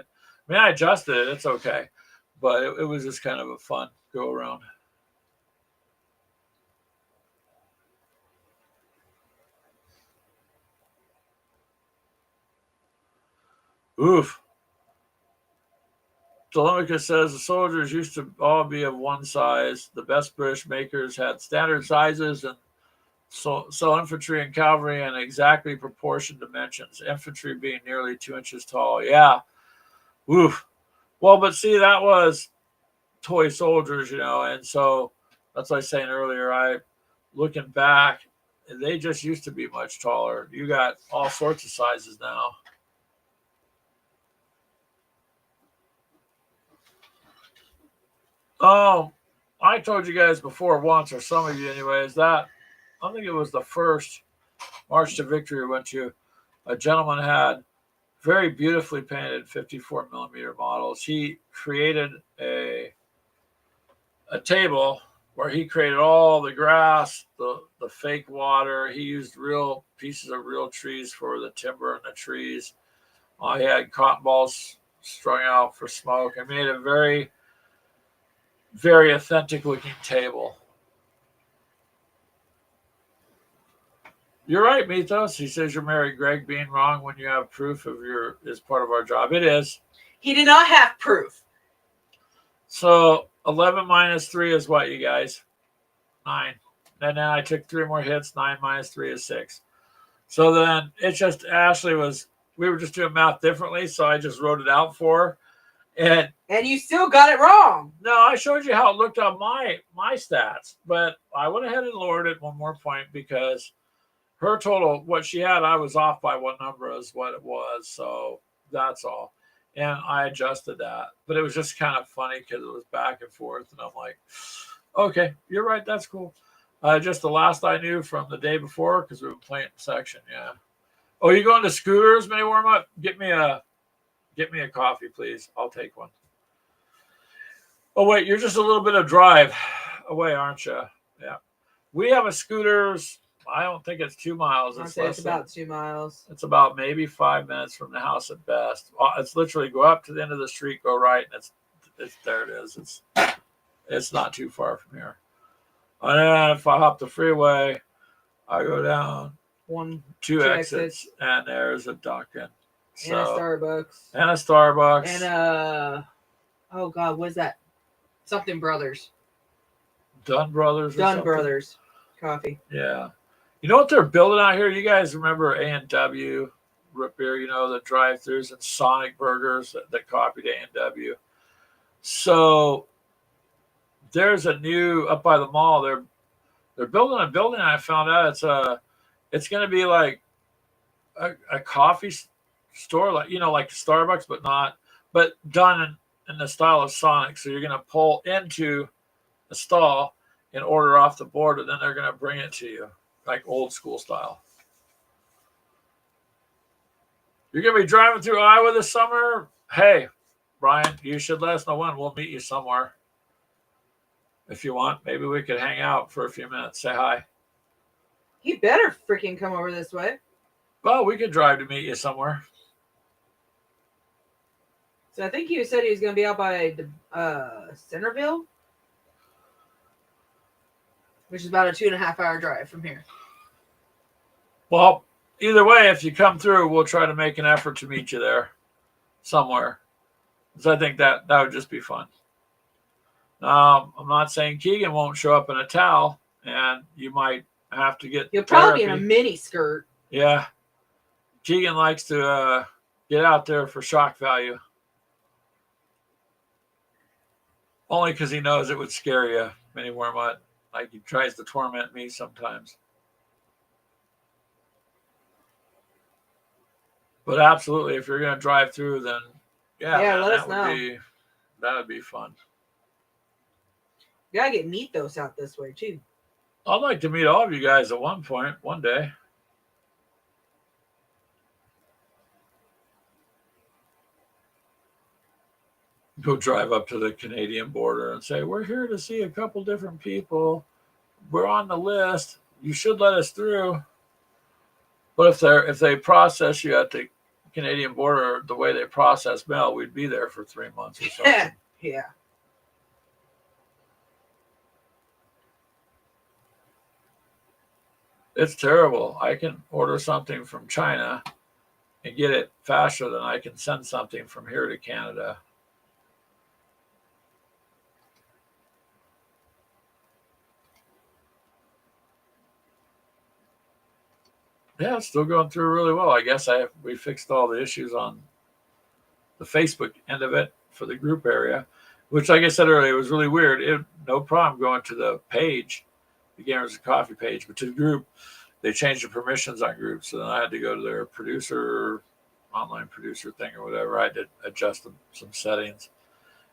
adjusted it. It's okay, but it was just kind of a fun go around. Oof. Telemachus says the soldiers used to all be of one size. The best British makers had standard sizes and so infantry and cavalry in exactly proportioned dimensions. Infantry being nearly 2 inches tall. Yeah. Oof. Well, but see, that was toy soldiers, and so that's what I was saying earlier. Looking back, they just used to be much taller. You got all sorts of sizes now. Oh, I told you guys before once, or some of you anyways, that I think it was the first March to Victory we went to. A gentleman had very beautifully painted 54 millimeter models. He created a table where he created all the grass, the fake water. He used real pieces of real trees for the timber and the trees. He had cotton balls strung out for smoke. I made a very, very authentic looking table. You're right, Mythos. He says you're married. Greg being wrong when you have proof is part of our job. It is. He did not have proof. So 11 minus 3 is what, you guys? 9. And then I took 3 more hits. 9 minus 3 is 6. So then it's just Ashley we were just doing math differently, so I just wrote it out for her. And you still got it wrong. No, I showed you how it looked on my stats, but I went ahead and lowered it one more point because her total, what she had, I was off by one number is what it was. So that's all. And I adjusted that. But it was just kind of funny because it was back and forth. And I'm like, okay, you're right. That's cool. Just the last I knew from the day before because we were playing section. Yeah. Oh, you going to Scooters mini warm up? Get me a coffee, please. I'll take one. Oh, wait, you're just a little bit of drive away, aren't you? Yeah. We have a Scooters. I don't think it's 2 miles. It's about 2 miles. It's about maybe 5 minutes from the house at best. It's literally go up to the end of the street, go right, and it's there. It is. It's not too far from here. And then if I hop the freeway, I go down two two exits, and there's a Dunkin'. And a Starbucks. And a Starbucks. And oh God, what is that? Something Brothers. Dunn Brothers. Dunn Brothers coffee. Yeah. You know what they're building out here? You guys remember A&W root beer? You know, the drive-thrus and Sonic Burgers that copied A&W. So there's a new up by the mall. They're building a building. I found out it's going to be like a coffee store, like like Starbucks, but done in the style of Sonic. So you're going to pull into a stall and order off the board, and then they're going to bring it to you, like old school style. You're going to be driving through Iowa this summer? Hey, Brian, you should let us know when. We'll meet you somewhere. If you want, maybe we could hang out for a few minutes. Say hi. He better freaking come over this way. Well, we could drive to meet you somewhere. So I think you said he was going to be out by Centerville, which is about a 2.5-hour drive from here. Well, either way, if you come through, we'll try to make an effort to meet you there somewhere. Because I think that would just be fun. I'm not saying Keegan won't show up in a towel, and you might have to get He'll probably be in a mini skirt. Yeah. Keegan likes to get out there for shock value. Only because he knows it would scare you anymore. Like he tries to torment me sometimes. But absolutely, if you're going to drive through, then man, let us know. That would be fun. You gotta get Meatos out this way too. I'd like to meet all of you guys at one point, one day. Go drive up to the Canadian border and say, we're here to see a couple different people. We're on the list. You should let us through. But if they process you at the Canadian border the way they process mail, we'd be there for 3 months or something. Yeah. It's terrible. I can order something from China and get it faster than I can send something from here to Canada. Yeah, it's still going through really well. I guess we fixed all the issues on the Facebook end of it for the group area, which, like I said earlier, was really weird. No problem going to the page, the Gamers of Coffee page, but to the group, they changed the permissions on groups. So then I had to go to their online producer thing or whatever. I did adjust some settings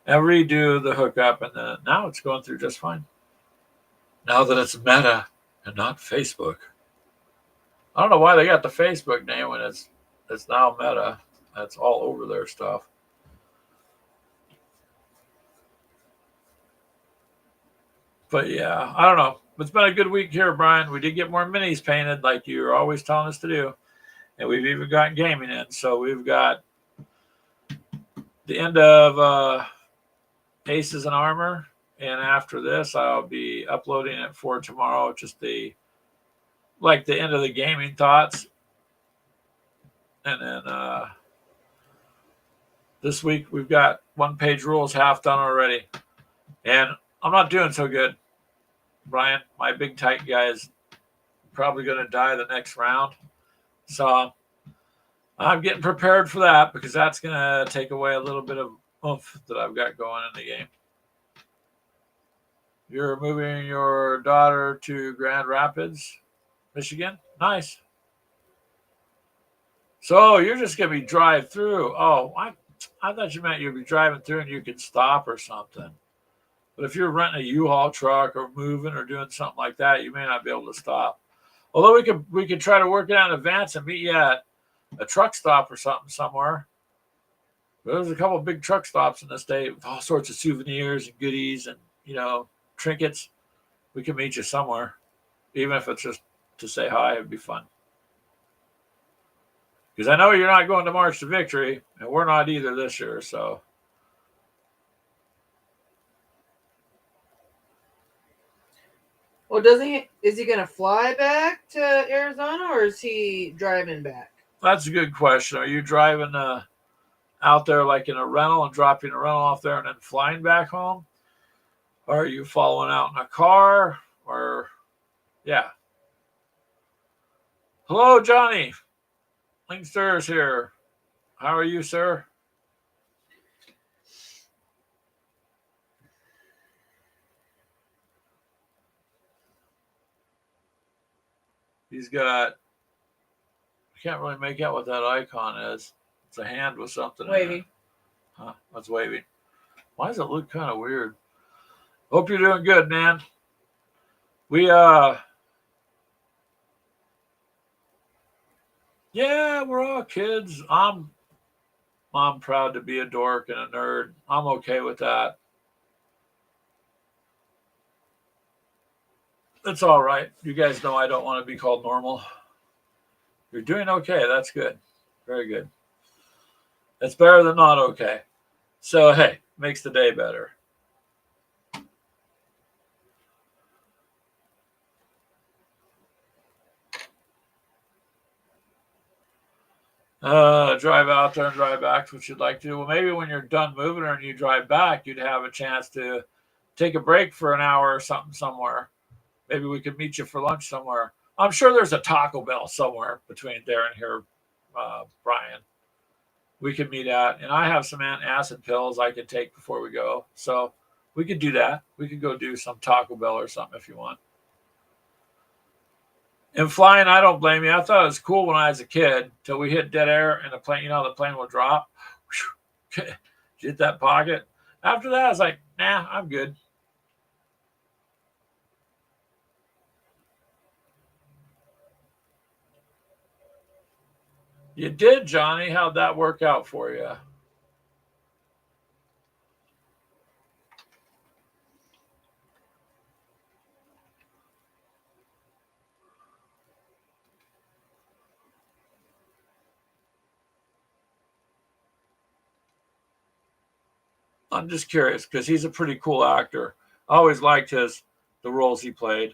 and redo the hookup, and then now it's going through just fine. Now that it's Meta and not Facebook. I don't know why they got the Facebook name when it's now Meta. That's all over their stuff. But yeah, I don't know. It's been a good week here, Brian. We did get more minis painted like you were always telling us to do. And we've even gotten gaming in. So we've got the end of Aces and Armor. And after this, I'll be uploading it for tomorrow. Just the end of the gaming thoughts. And then this week we've got 1-page rules half done already. And I'm not doing so good. Brian, my big tight guy, is probably going to die the next round. So I'm getting prepared for that because that's going to take away a little bit of oomph that I've got going in the game. You're moving your daughter to Grand Rapids, Michigan? Nice. So you're just going to be drive through. Oh, I thought you meant you'd be driving through and you could stop or something. But if you're renting a U-Haul truck or moving or doing something like that, you may not be able to stop. Although we could try to work it out in advance and meet you at a truck stop or something somewhere. There's a couple of big truck stops in the state with all sorts of souvenirs and goodies and, trinkets. We can meet you somewhere. Even if it's just to say hi, it'd be fun. Because I know you're not going to March to Victory, and we're not either this year, so. Well, doesn't he? Is he gonna fly back to Arizona, or is he driving back? That's a good question. Are you driving out there like in a rental and dropping a rental off there and then flying back home? Or are you following out in a car? Or, yeah. Hello, Johnny. Linkster is here. How are you, sir? He's got, I can't really make out what that icon is. It's a hand with something in it. Wavy. Huh? That's wavy. Why does it look kind of weird? Hope you're doing good, man. Yeah, we're all kids. I'm proud to be a dork and a nerd. I'm okay with that. It's all right. You guys know I don't want to be called normal. You're doing okay. That's good. Very good. It's better than not okay. So, hey, makes the day better. Drive out there and drive back is what you'd like to do. Well, maybe when you're done moving and you drive back, you'd have a chance to take a break for an hour or something somewhere. Maybe we could meet you for lunch somewhere. I'm sure there's a Taco Bell somewhere between there and here, Brian. We could meet at, and I have some acid pills I could take before we go. So we could do that. We could go do some Taco Bell or something if you want. And flying, I don't blame you. I thought it was cool when I was a kid till we hit dead air and the plane, the plane will drop. Hit that pocket. After that, I was like, nah, I'm good. You did, Johnny. How'd that work out for you? I'm just curious because he's a pretty cool actor. I always liked the roles he played.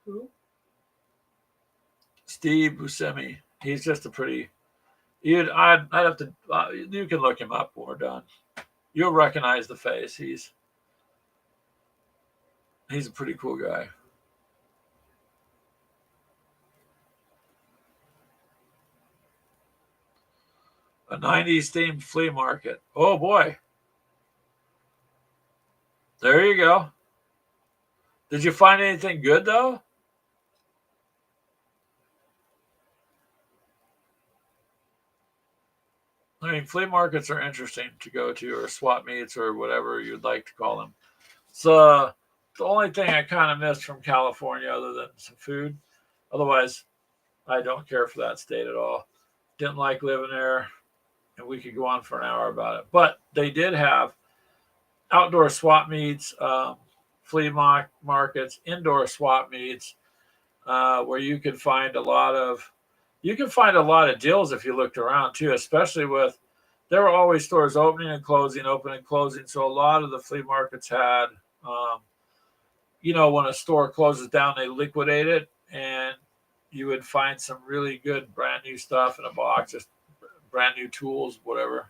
Who? Steve Buscemi. He's just a pretty. I'd have to. You can look him up when we're done. You'll recognize the face. He's a pretty cool guy. A 90s themed flea market. Oh boy. There you go. Did you find anything good though? I mean, flea markets are interesting to go to, or swap meets, or whatever you'd like to call them. So the only thing I kind of missed from California, other than some food, otherwise, I don't care for that state at all. Didn't like living there, and we could go on for an hour about it. But they did have outdoor swap meets, flea markets, indoor swap meets, where you could find a lot of deals if you looked around too, especially with there were always stores opening and closing, opening and closing. So a lot of the flea markets had, when a store closes down, they liquidate it, and you would find some really good brand new stuff in a box, just brand new tools, whatever.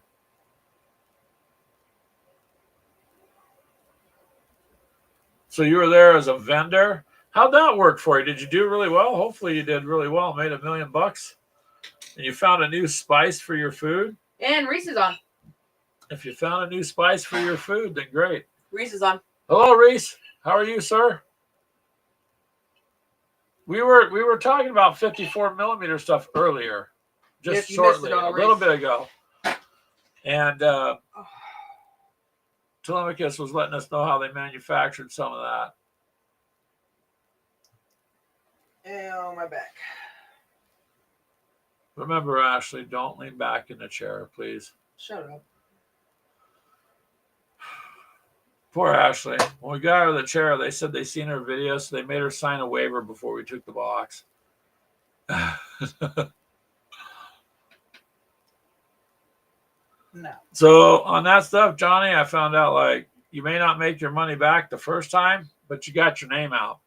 So you were there as a vendor. How'd that work for you? Did you do really well? Hopefully you did really well. Made $1 million. And you found a new spice for your food? And Reese is on. If you found a new spice for your food, then great. Reese is on. Hello, Reese. How are you, sir? We were talking about 54 millimeter stuff earlier, just shortly, a little bit ago. And Telemachus was letting us know how they manufactured some of that. Ow, my back. Remember, Ashley, don't lean back in the chair, please. Shut up. Poor Ashley. When we got her the chair, they said they seen her video, so they made her sign a waiver before we took the box. No. So on that stuff, Johnny, I found out you may not make your money back the first time, but you got your name out.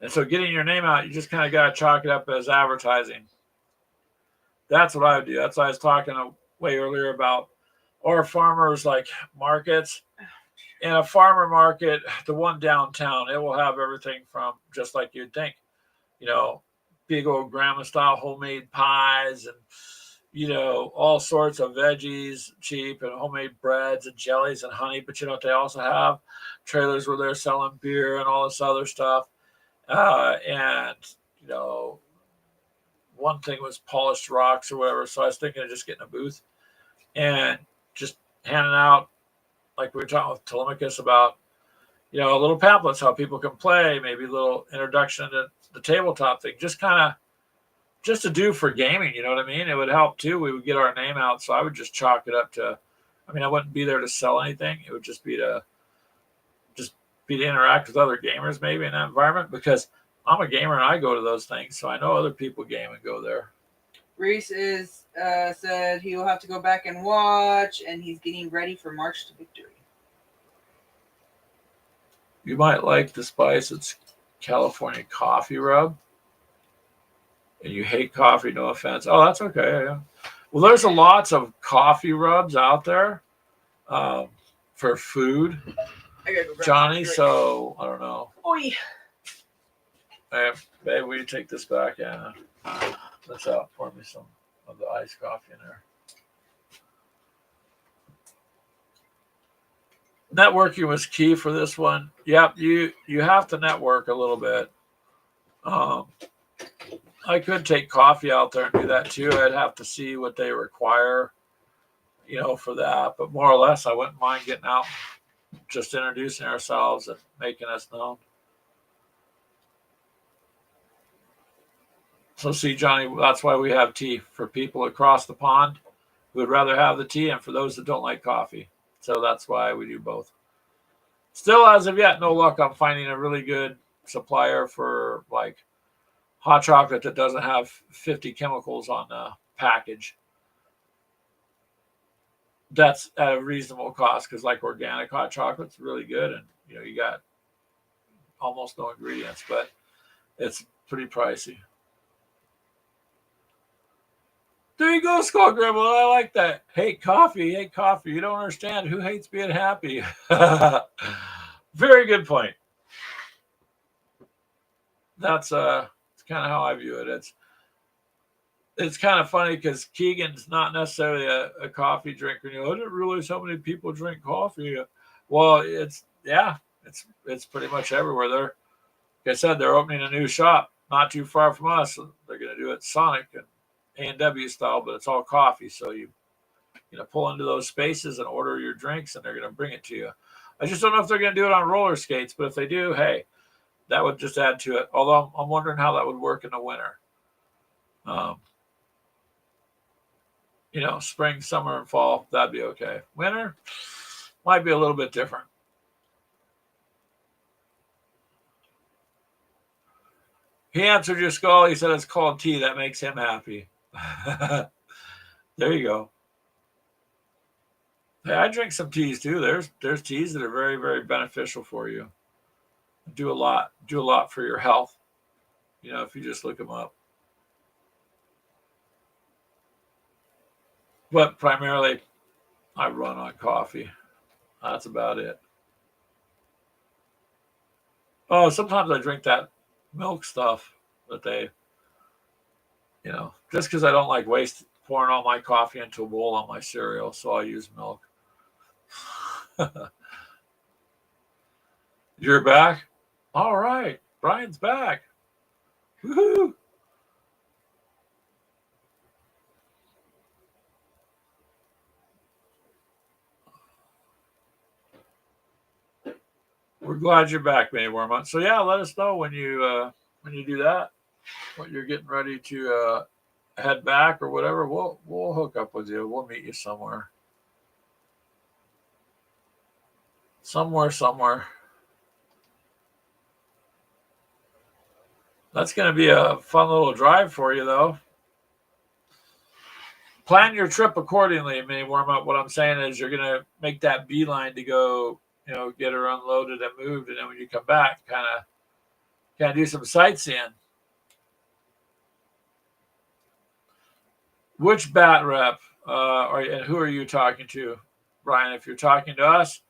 And so getting your name out, you just kind of got to chalk it up as advertising. That's what I would do. That's what I was talking way earlier about. Or farmers like markets. In a farmer market, the one downtown, it will have everything from just like you'd think, you know, big old grandma style homemade pies and, you know, all sorts of veggies, cheap and homemade breads and jellies and honey. But you know what they also have? Trailers where they're selling beer and all this other stuff. And, you know, one thing was polished rocks or whatever. So I was thinking of just getting a booth and just handing out, like we were talking with Telemachus about, you know, little pamphlets, how people can play, maybe a little introduction to the tabletop thing, just kind of just to do for gaming. You know what I mean? It would help too. We would get our name out. So I would just chalk it up to, I mean, I wouldn't be there to sell anything. It would just be to interact with other gamers maybe in that environment, because I'm a gamer and I go to those things. So I know other people game and go there. Reese said he will have to go back and watch, and he's getting ready for March to Victory. You might like the spice. It's California coffee rub. And you hate coffee, no offense. Oh, that's okay. Yeah. Well, there's a lots of coffee rubs out there for food, Johnny. So I don't know. Oi. Hey, babe, will you take this back? Yeah. That's out. Pour me some of the iced coffee in there. Networking was key for this one. Yep, you have to network a little bit. I could take coffee out there and do that too. I'd have to see what they require, you know, for that. But more or less, I wouldn't mind getting out, just introducing ourselves and making us known. So see, Johnny, that's why we have tea for people across the pond who would rather have the tea, and for those that don't like coffee. So that's why we do both. Still, as of yet, no luck on finding a really good supplier for like hot chocolate that doesn't have 50 chemicals on the package. That's at a reasonable cost, because like organic hot chocolate's really good, and you know you got almost no ingredients, but it's pretty pricey. There you go, Skull Gribble. I like that. Hate coffee. You don't understand. Who hates being happy? Very good point. That's it's kind of how I view it. It's kind of funny because Keegan's not necessarily a coffee drinker. You know, I didn't realize how many people drink coffee. Well, it's pretty much everywhere. Like I said, they're opening a new shop not too far from us. They're going to do it Sonic and A&W style, but it's all coffee. So you pull into those spaces and order your drinks, and they're going to bring it to you. I just don't know if they're going to do it on roller skates, but if they do, hey, that would just add to it. Although I'm wondering how that would work in the winter. Spring, summer, and fall, that'd be okay. Winter might be a little bit different. He answered your skull. He said it's called tea. That makes him happy. There you go. Hey, I drink some teas too. There's teas that are very, very beneficial for you. Do a lot for your health. If you just look them up. But primarily, I run on coffee. That's about it. Oh, sometimes I drink that milk stuff that they, just because I don't like pouring all my coffee into a bowl on my cereal, so I use milk. You're back? All right. Brian's back. Woohoo! We're glad you're back, May Wormont. So yeah, let us know when you do that, when you're getting ready to head back or whatever. We'll hook up with you. We'll meet you somewhere. Somewhere. That's going to be a fun little drive for you, though. Plan your trip accordingly, May Wormont. What I'm saying is you're going to make that beeline to go, get her unloaded and moved, and then when you come back, kind of Can I do some sightseeing? Which bat rep and who are you talking to, Brian? If you're talking to us,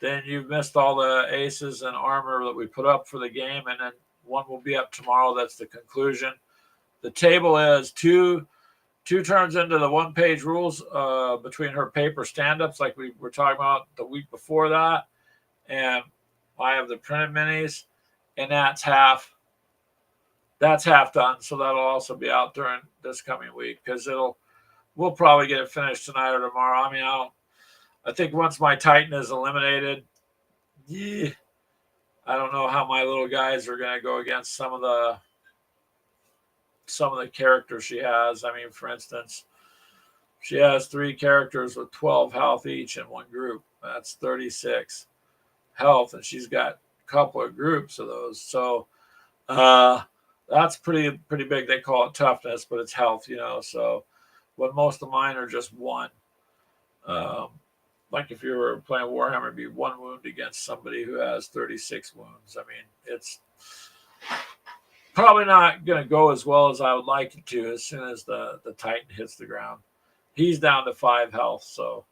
then you've missed all the aces and armor that we put up for the game, and then one will be up tomorrow. That's the conclusion. The table is two turns into the one-page rules between her paper stand-ups, like we were talking about the week before that, and I have the printed minis, and that's half done. So that'll also be out during this coming week because we'll probably get it finished tonight or tomorrow. I mean, I think once my Titan is eliminated, yeah, I don't know how my little guys are going to go against some of the characters she has. I mean, for instance, she has 3 characters with 12 health each in one group. That's 36 health, and she's got a couple of groups of those. So that's pretty big. They call it toughness, but it's health, So when most of mine are just 1. Like if you were playing Warhammer, it'd be 1 wound against somebody who has 36 wounds. I mean, it's probably not going to go as well as I would like it to as soon as the Titan hits the ground. He's down to 5 health, so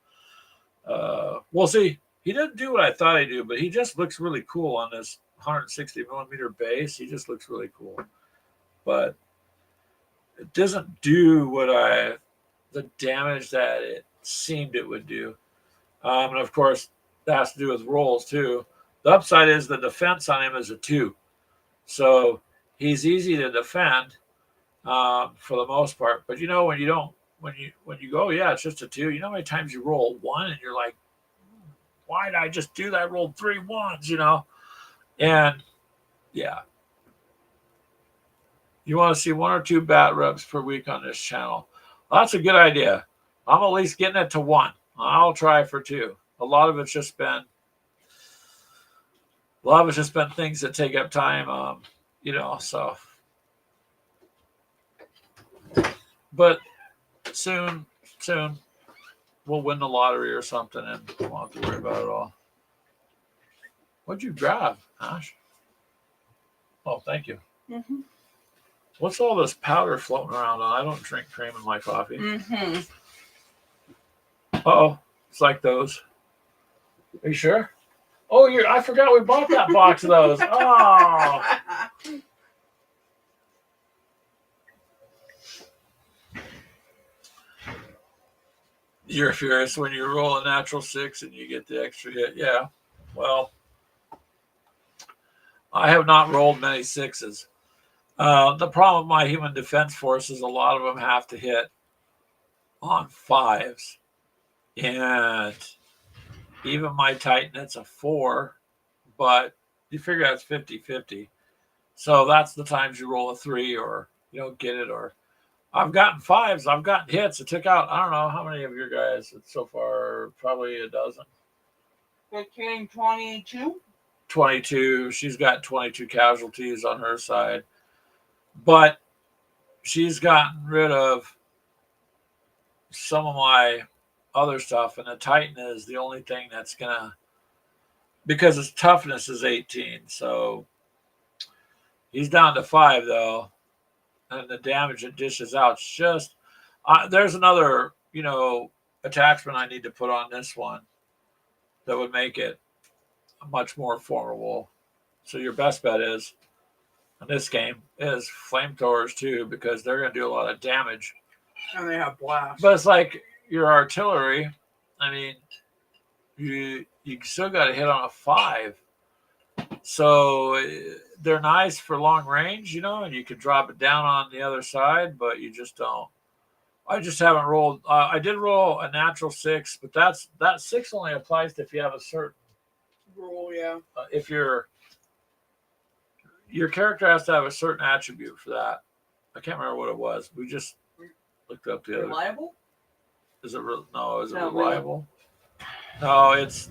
we'll see. He didn't do what I thought he'd do, but he just looks really cool on this 160 millimeter base. He just looks really cool. But it doesn't do the damage that it seemed it would do. And of course, that has to do with rolls too. The upside is the defense on him is a 2. So he's easy to defend for the most part. But when you go, yeah, it's just a 2. You know how many times you roll 1 and you're like, why did I just do that? I rolled 3 1s, And yeah. You want to see 1 or 2 bat reps per week on this channel. Well, that's a good idea. I'm at least getting it to 1. I'll try for 2. A lot of it's just been things that take up time, so. But soon, we'll win the lottery or something and won't have to worry about it all. What'd you grab, Ash? Oh, thank you. Mm-hmm. What's all this powder floating around on? I don't drink cream in my coffee. Mm-hmm. Uh-oh. It's like those. Are you sure? Oh, I forgot we bought that box of those. Oh. You're furious when you roll a natural 6 and you get the extra hit. Yeah. Well, I have not rolled many 6s. The problem with my human defense force is a lot of them have to hit on 5s. And even my Titan, it's a 4, but you figure that's 50-50. So that's the times you roll a 3 or you don't get it. Or I've gotten 5s. I've gotten hits. It took out, I don't know how many of your guys so far, probably a dozen. 15, 22? 22. She's got 22 casualties on her side. But she's gotten rid of some of my other stuff, and the Titan is the only thing that's gonna, because his toughness is 18, so he's down to 5 though, and the damage it dishes out just there's another attachment I need to put on this one that would make it much more formidable. So your best bet is in this game is flamethrowers too, because they're going to do a lot of damage. And they have blast. But it's like your artillery. I mean, you still got to hit on a 5. So they're nice for long range, and you could drop it down on the other side, but you just don't. I just haven't rolled. I did roll a natural 6, but that 6 only applies to if you have a certain rule. Yeah. If your character has to have a certain attribute for that. I can't remember what it was. We just looked up the other. Reliable? Is it no? Is it reliable? No, it's.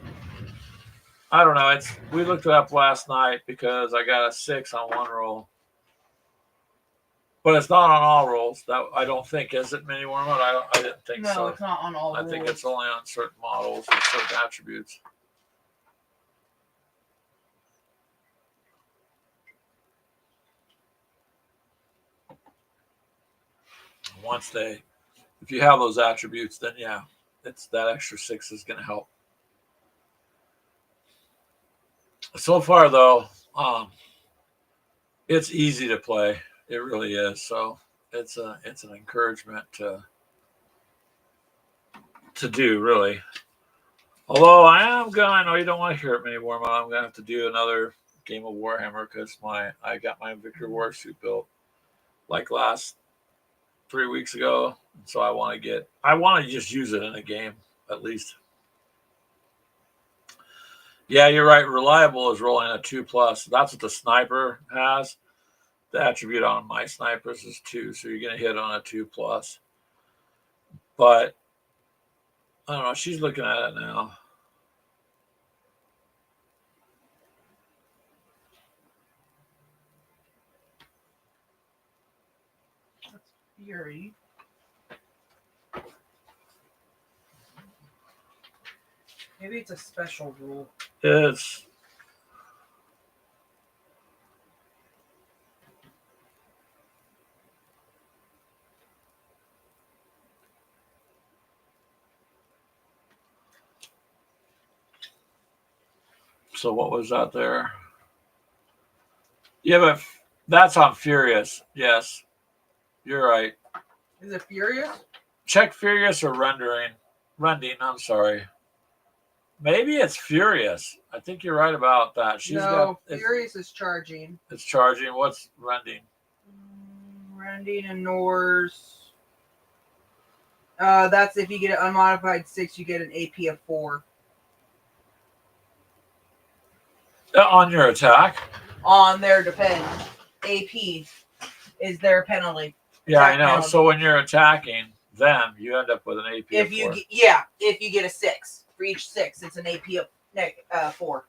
I don't know. We looked it up last night because I got a 6 on one roll. But it's not on all rolls. That I don't think, is it, Mini Wormwood? I didn't think so. No, it's not on all rolls. I think it's only on certain models and certain attributes. if you have those attributes, then yeah, it's that extra 6 is going to help. So far, though, it's easy to play. It really is. So it's an encouragement to do, really. Although I know you don't want to hear it anymore, but I'm gonna have to do another game of Warhammer because I got my Victor War suit built like last 3 weeks ago, so I want to just use it in a game at least. Yeah, you're right. Reliable is rolling a 2+. That's what the sniper has. The attribute on my snipers is 2, so you're gonna hit on a 2+. But I don't know. She's looking at it now. That's Fury. Maybe it's a special rule. It's so what was that there? Yeah, but that's on Furious. Yes, you're right. Is it Furious? Check Furious or Rending. I'm sorry. Maybe it's Furious. I think you're right about that. Furious is charging. It's charging. What's Rending? Rending and Norse. That's if you get an unmodified 6, you get an AP of 4. On your attack? On their defense. AP is their penalty. Yeah, I know. Penalty. So when you're attacking them, you end up with an AP if of 4. If you get a 6. For each 6, it's an AP of 4.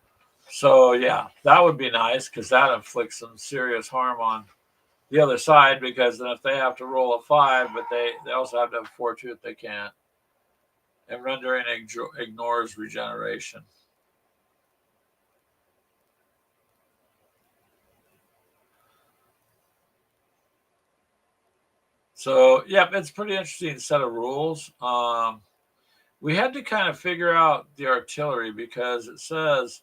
So, yeah, that would be nice because that inflicts some serious harm on the other side because then if they have to roll a 5, but they also have to have 4 too if they can't. And Rendering ignores regeneration. So, yeah, it's a pretty interesting set of rules. We had to kind of figure out the artillery because it says,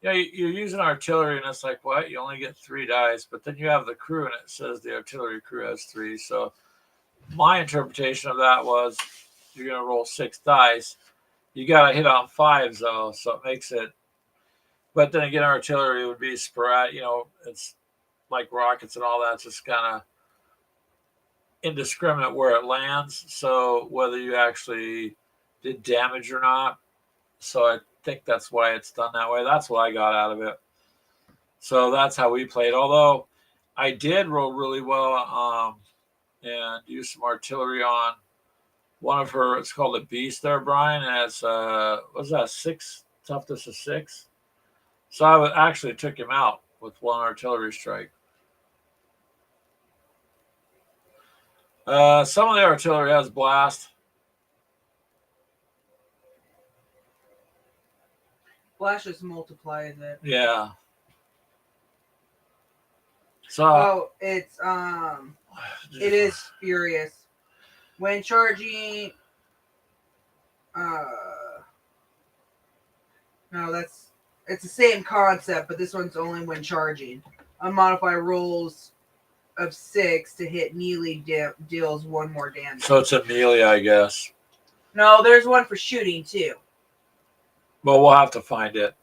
you're using artillery and it's like, what? You only get 3 dice, but then you have the crew and it says the artillery crew has 3. So my interpretation of that was you're going to roll 6 dice. You got to hit on 5s though, so it makes it. But then again, artillery would be sporadic. It's like rockets and all that. It's just kind of indiscriminate where it lands. So whether you actually did damage or not. So I think that's why it's done that way. That's what I got out of it. So that's how we played. Although I did roll really well and use some artillery on one of her. It's called a Beast there, Brian. And it's, what's that, 6? Toughness of 6. So I actually took him out with one artillery strike. Some of the artillery has blast. Blast just multiplies it. Yeah. So it is Furious. When charging no, it's the same concept, but this one's only when charging. Unmodified rolls of 6 to hit melee deals 1 more damage. So it's a melee, I guess. No, there's one for shooting too. Well, we'll have to find it.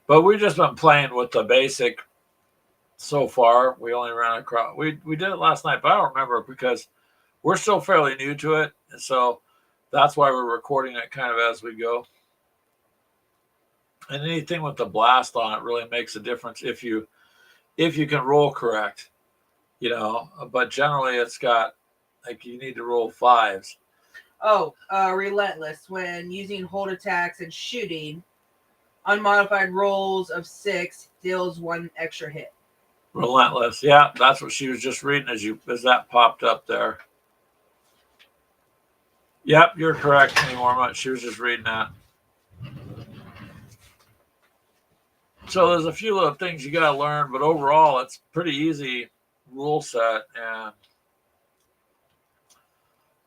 But we've just been playing with the basic so far. We only ran across. We did it last night, but I don't remember because we're still fairly new to it. And so that's why we're recording it kind of as we go. And anything with the blast on it really makes a difference if you can roll correct, But generally, it's got you need to roll 5s. Relentless. When using hold attacks and shooting, unmodified rolls of 6 deals 1 extra hit. Relentless. Yeah, that's what she was just reading as that popped up there. Yep, you're correct, Mormont. She was just reading that. So there's a few little things you got to learn, but overall, it's pretty easy rule set. And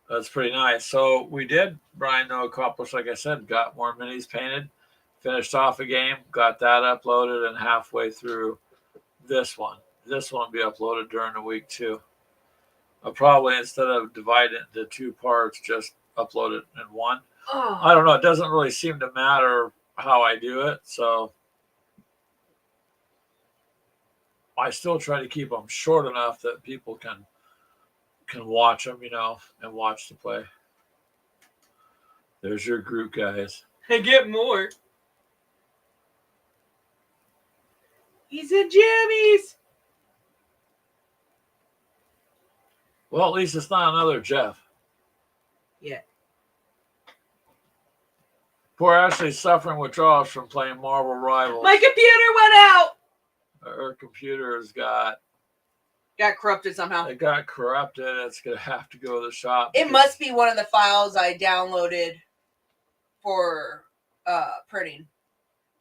That's pretty nice. So we did, Brian, no accomplish, like I said, got more minis painted, finished off a game, got that uploaded, and halfway through this one. This one will be uploaded during the week too. I'll probably, instead of dividing it into two parts, just upload it in one. Oh. I don't know. It doesn't really seem to matter how I do it. So I still try to keep them short enough that people can watch them, and watch the play. There's your group, guys. I get more. He's in jammies. Well, at least it's not another Jeff. Yeah. Poor Ashley's suffering withdrawals from playing Marvel Rivals. My computer went out. Her computer's got corrupted somehow. It got corrupted. It's gonna have to go to the shop. It must be one of the files I downloaded for printing.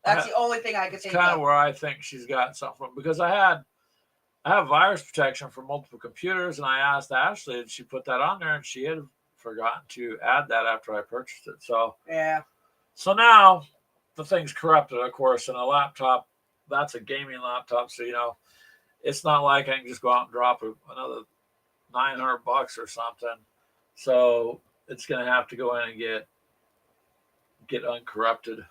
That's the only thing I could think of. Kind of where I think she's got something from, because I have virus protection for multiple computers, and I asked Ashley, and she put that on there, and she had forgotten to add that after I purchased it. So yeah. So now the thing's corrupted, of course, and a laptop. That's a gaming laptop, so it's not like I can just go out and drop another $900 or something. So it's going to have to go in and get uncorrupted.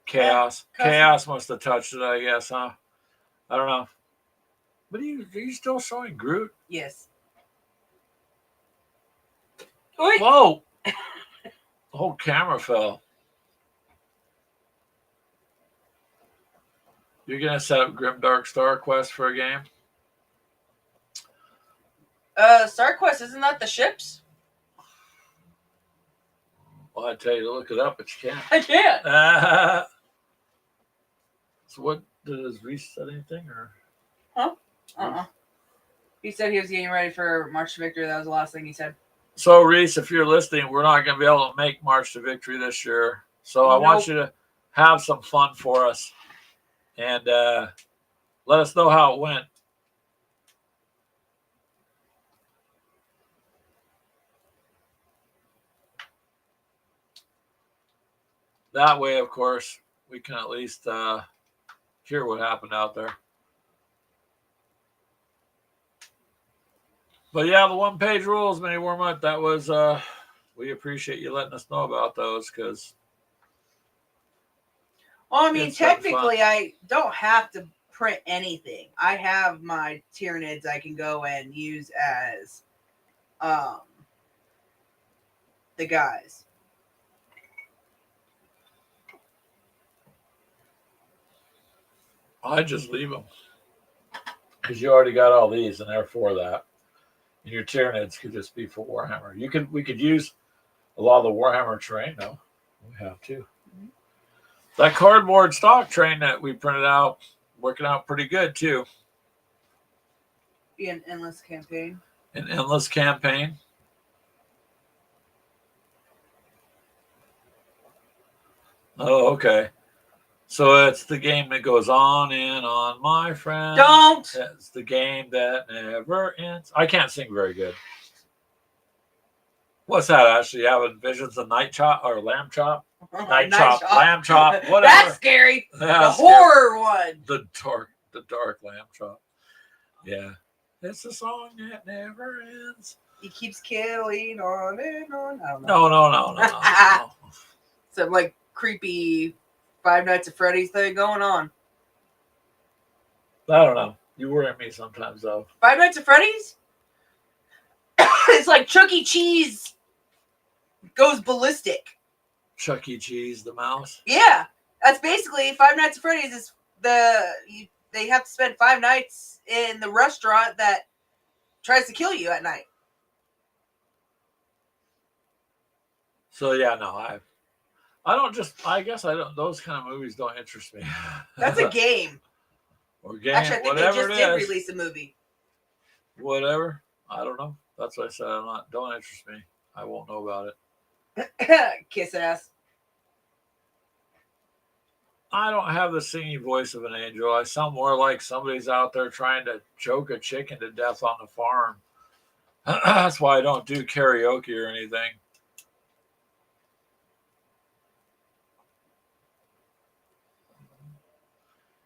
Chaos. Yeah, Chaos must have touched it, I guess, huh? I don't know. But are you still showing Groot? Yes. Oy. Whoa! The whole camera fell. You're going to set up Grimdark Star Quest for a game? Star Quest, isn't that the ships? Well, I tell you to look it up, but you can't. I can't. So what, does Reese said anything, or? Huh? He said he was getting ready for March to Victory. That was the last thing he said. So, Reese, if you're listening, we're not going to be able to make March to Victory this year. So I want you to have some fun for us. And let us know how it went. That way, of course, we can at least hear what happened out there. But yeah, the one-page rules, Mini Wormut, that was, we appreciate you letting us know about those, because... Well, I mean, technically, I don't have to print anything. I have my Tyranids I can go and use as the guys. I just leave them, because you already got all these, and they're for that. And your Tyranids could just be for Warhammer. We could use a lot of the Warhammer terrain, though. We have to. Mm-hmm. That cardboard stock train that we printed out, working out pretty good, too. Be an endless campaign. An endless campaign. Oh, okay. So it's the game that goes on and on, my friend. Don't! It's the game that never ends. I can't sing very good. What's that, Ashley? You having visions of night chop or lamb chop? Night chop, lamb chop, whatever. That's scary. That's the horror one. The dark lamb chop. Yeah. It's a song that never ends. He keeps killing on and on. I don't know. No. Some like creepy Five Nights at Freddy's thing going on. I don't know. You worry me sometimes, though. Five Nights at Freddy's? It's like Chuck E. Cheese goes ballistic. Chuck E. Cheese, the mouse? Yeah. That's basically Five Nights at Freddy's. Is they have to spend 5 nights in the restaurant that tries to kill you at night. So, yeah, no, I guess those kind of movies don't interest me. That's a game. Or game, actually, I think whatever they just did release a movie. Whatever. I don't know. That's what I said. Don't interest me. I won't know about it. Kiss ass. I don't have the singing voice of an angel. I sound more like somebody's out there trying to choke a chicken to death on the farm. That's why I don't do karaoke or anything.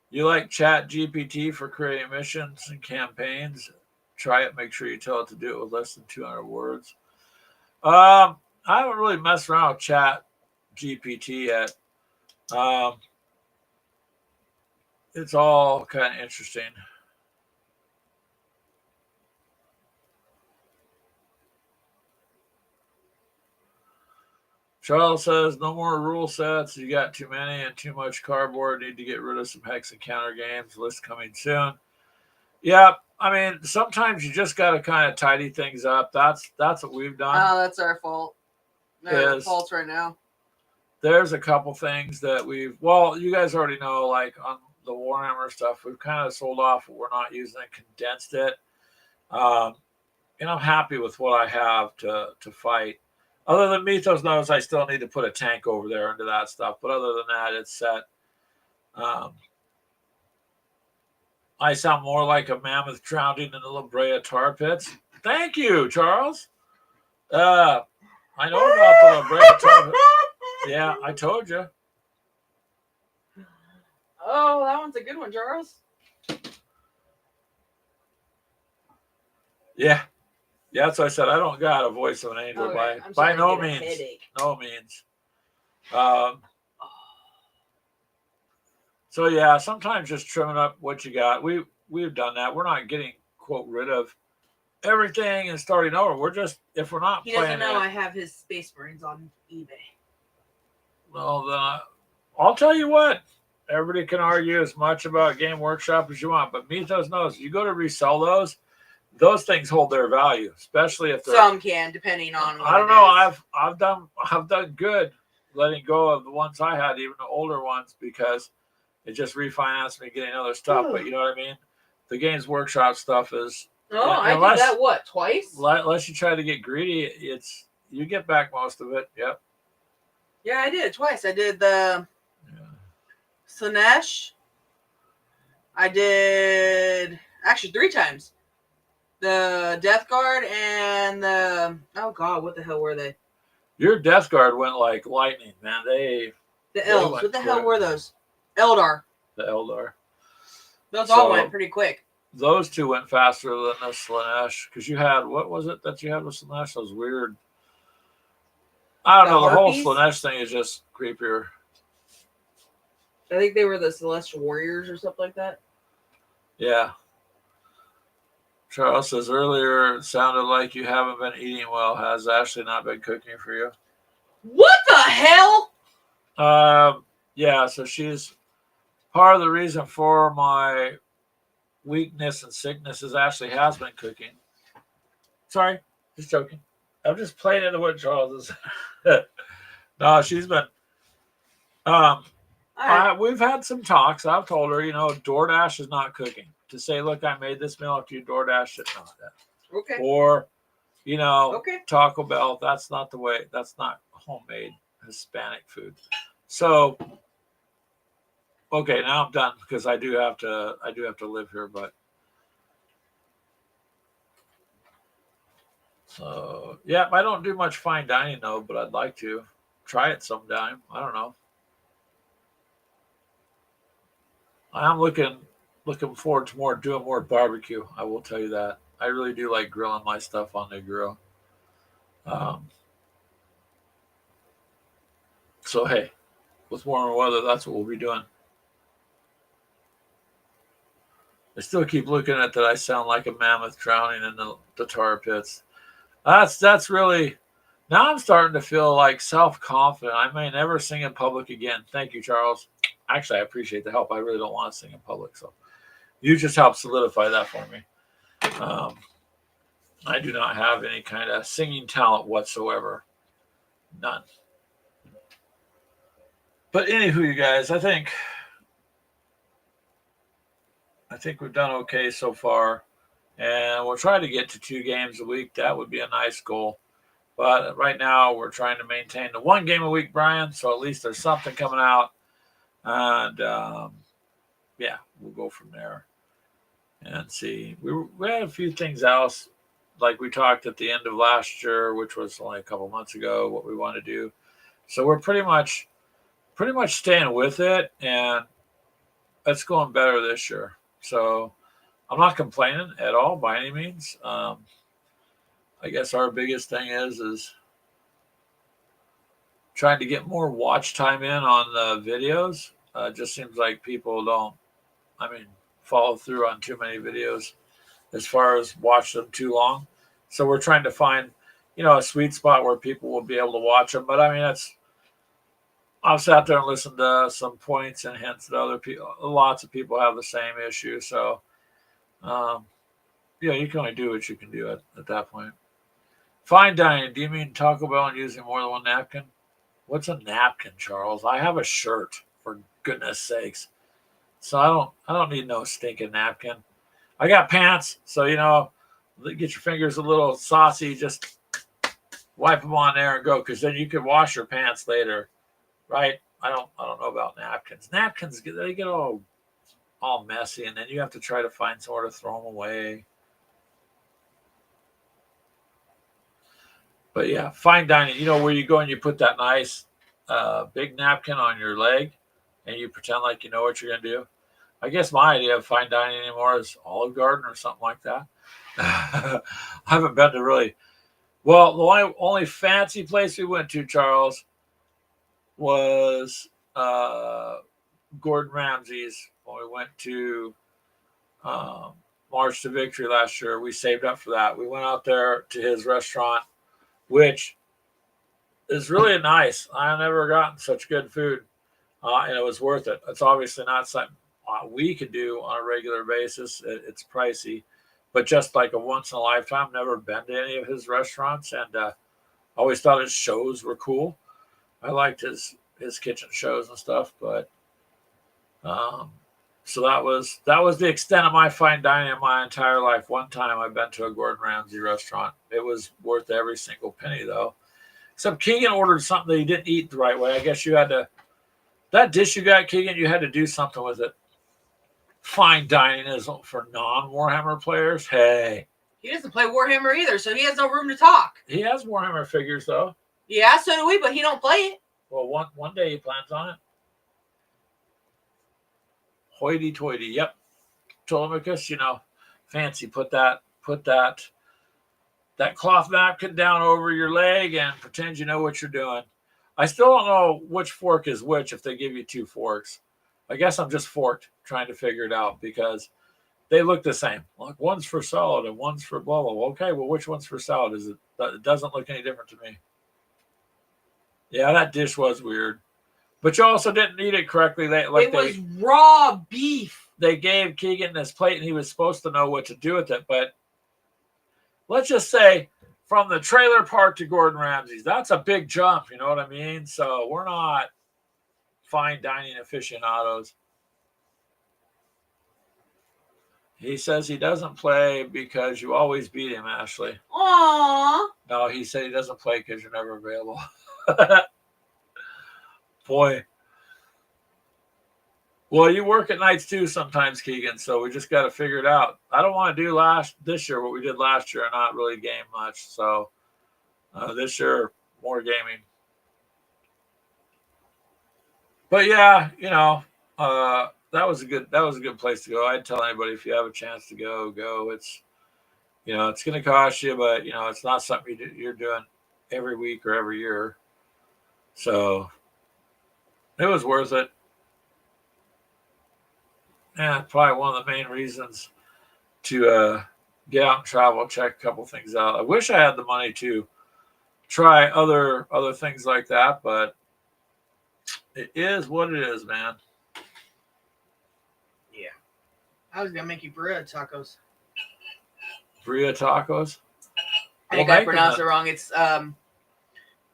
You like Chat GPT for creating missions and campaigns? Try it. Make sure you tell it to do it with less than 200 words. I haven't really messed around with Chat GPT yet. Um, it's all kind of interesting. Charles says no more rule sets. You got too many and too much cardboard. Need to get rid of some hex encounter games. List coming soon. Yeah, I mean sometimes you just got to kind of tidy things up. That's what we've done. Oh, that's our fault. Our faults right now. There's a couple things that you guys already know, like on the Warhammer stuff, we've kind of sold off what we're not using and condensed it. And I'm happy with what I have to fight. Other than Mythos knows I still need to put a tank over there into that stuff. But other than that, it's set. I sound more like a mammoth drowning in the La Brea tar pits. Thank you, Charles. I know about the La Brea tar pits. Yeah, I told you. Oh, that one's a good one, Charles. Yeah. Yeah, that's what I said. I don't got a voice of an angel by no means. No means. So yeah, sometimes just trimming up what you got. We've done that. We're not getting quote rid of everything and starting over. We're just if we're not. He doesn't know I have his Space Marines on eBay. Well, then I'll tell you what. Everybody can argue as much about Game Workshop as you want, but Mythos knows you go to resell those things hold their value, especially if some can, depending on. I don't know. I've done good letting go of the ones I had, even the older ones, because it just refinanced me getting other stuff. But you know what I mean? The Games Workshop stuff is. Oh, I did that twice? Unless you try to get greedy, you get back most of it. Yep. Yeah, I did it twice. I did the Slanesh. I did actually 3 times. The Death Guard and the what the hell were they? Your Death Guard went like lightning, man. The elves. What the hell were those? Eldar. The Eldar. Those all went pretty quick. Those 2 went faster than the Slanesh because you had what was it that you had with Slanesh? Those weird. I don't know. The whole Slanesh thing is just creepier. I think they were the Celestial Warriors or something like that. Yeah. Charles says earlier it sounded like you haven't been eating well. Has Ashley not been cooking for you? What the hell? Yeah, so she's part of the reason for my weakness and sickness is Ashley has been cooking. Sorry, just joking. I'm just playing into what Charles is. No, she's been. We've had some talks. I've told her, DoorDash is not cooking. To say, look, I made this meal after you DoorDash it, not that. Okay. Or, Taco Bell. That's not the way. That's not homemade Hispanic food. So, okay, now I'm done because I do have to live here, but. So yeah, I don't do much fine dining though, but I'd like to try it sometime. I don't know. I'm looking forward to doing more barbecue. I will tell you that. I really do like grilling my stuff on the grill. So hey, with warmer weather, that's what we'll be doing. I still keep looking at that. I sound like a mammoth drowning in the tar pits. That's really. Now I'm starting to feel like self-confident. I may never sing in public again. Thank you, Charles. Actually, I appreciate the help. I really don't want to sing in public, so you just helped solidify that for me. I do not have any kind of singing talent whatsoever. None. But anywho, you guys, I think we've done okay so far. And we'll try to get to 2 games a week. That would be a nice goal. But right now, we're trying to maintain the 1 game a week, Brian. So at least there's something coming out. And, we'll go from there and see. We had a few things else like we talked at the end of last year, which was only a couple months ago, what we want to do. So we're pretty much staying with it, and it's going better this year. So I'm not complaining at all by any means. I guess our biggest thing is trying to get more watch time in on the videos. It just seems like people don't, I mean, follow through on too many videos as far as watch them too long. So we're trying to find, a sweet spot where people will be able to watch them. But I mean, I've sat there and listened to some points and hints that other people, lots of people have the same issue. So, um, you can only do what you can do at that point. Fine dining. Do you mean Taco Bell and using more than one napkin? What's a napkin, Charles? I have a shirt, for goodness sakes. So I don't need no stinking napkin. I got pants, so get your fingers a little saucy, just wipe them on there and go, because then you can wash your pants later, right? I don't know about napkins. Napkins, they get all messy, and then you have to try to find somewhere to throw them away. But yeah, fine dining. Where you go and you put that nice big napkin on your leg, and you pretend like you know what you're gonna do. I guess my idea of fine dining anymore is Olive Garden or something like that. I haven't been to really. Well, the only fancy place we went to, Charles, was Gordon Ramsay's when we went to um, March to Victory last year. We saved up for that. We went out there to his restaurant, which is really nice. I've never gotten such good food, and it was worth it. It's obviously not something we could do on a regular basis. It's pricey, but just like a once in a lifetime. Never been to any of his restaurants, and always thought his shows were cool. I liked his kitchen shows and stuff, but um, so that was the extent of my fine dining in my entire life. One time I've been to a Gordon Ramsay restaurant. It was worth every single penny, though. Except Keegan ordered something that he didn't eat the right way. I guess you had to, that dish you got, Keegan, you had to do something with it. Fine dining is for non-Warhammer players. Hey. He doesn't play Warhammer either, so he has no room to talk. He has Warhammer figures, though. Yeah, so do we, but he don't play it. Well, one day he plans on it. Hoity-toity. Yep. Telemachus, fancy. Put that cloth napkin down over your leg and pretend you know what you're doing. I still don't know which fork is which if they give you two forks. I guess I'm just forked trying to figure it out because they look the same. Like one's for salad and one's for blah, blah, blah. Okay, well, which one's for salad? It doesn't look any different to me. Yeah, that dish was weird. But you also didn't eat it correctly. It was raw beef. They gave Keegan this plate and he was supposed to know what to do with it. But let's just say from the trailer park to Gordon Ramsay's, that's a big jump. You know what I mean? So we're not fine dining aficionados. He says he doesn't play because you always beat him, Ashley. Aww. No, he said he doesn't play because you're never available. Boy. Well, you work at nights too sometimes, Keegan, so we just got to figure it out. I don't want to do this year what we did last year and not really game much. So this year, more gaming. But yeah, that was a good place to go. I'd tell anybody if you have a chance to go. It's it's going to cost you, but it's not something you're doing every week or every year. So it was worth it. Yeah, probably one of the main reasons to get out and travel, check a couple things out. I wish I had the money to try other things like that, but it is what it is, man. Yeah. I was going to make you burrito tacos. Burrito tacos? I think I pronounced it wrong. It's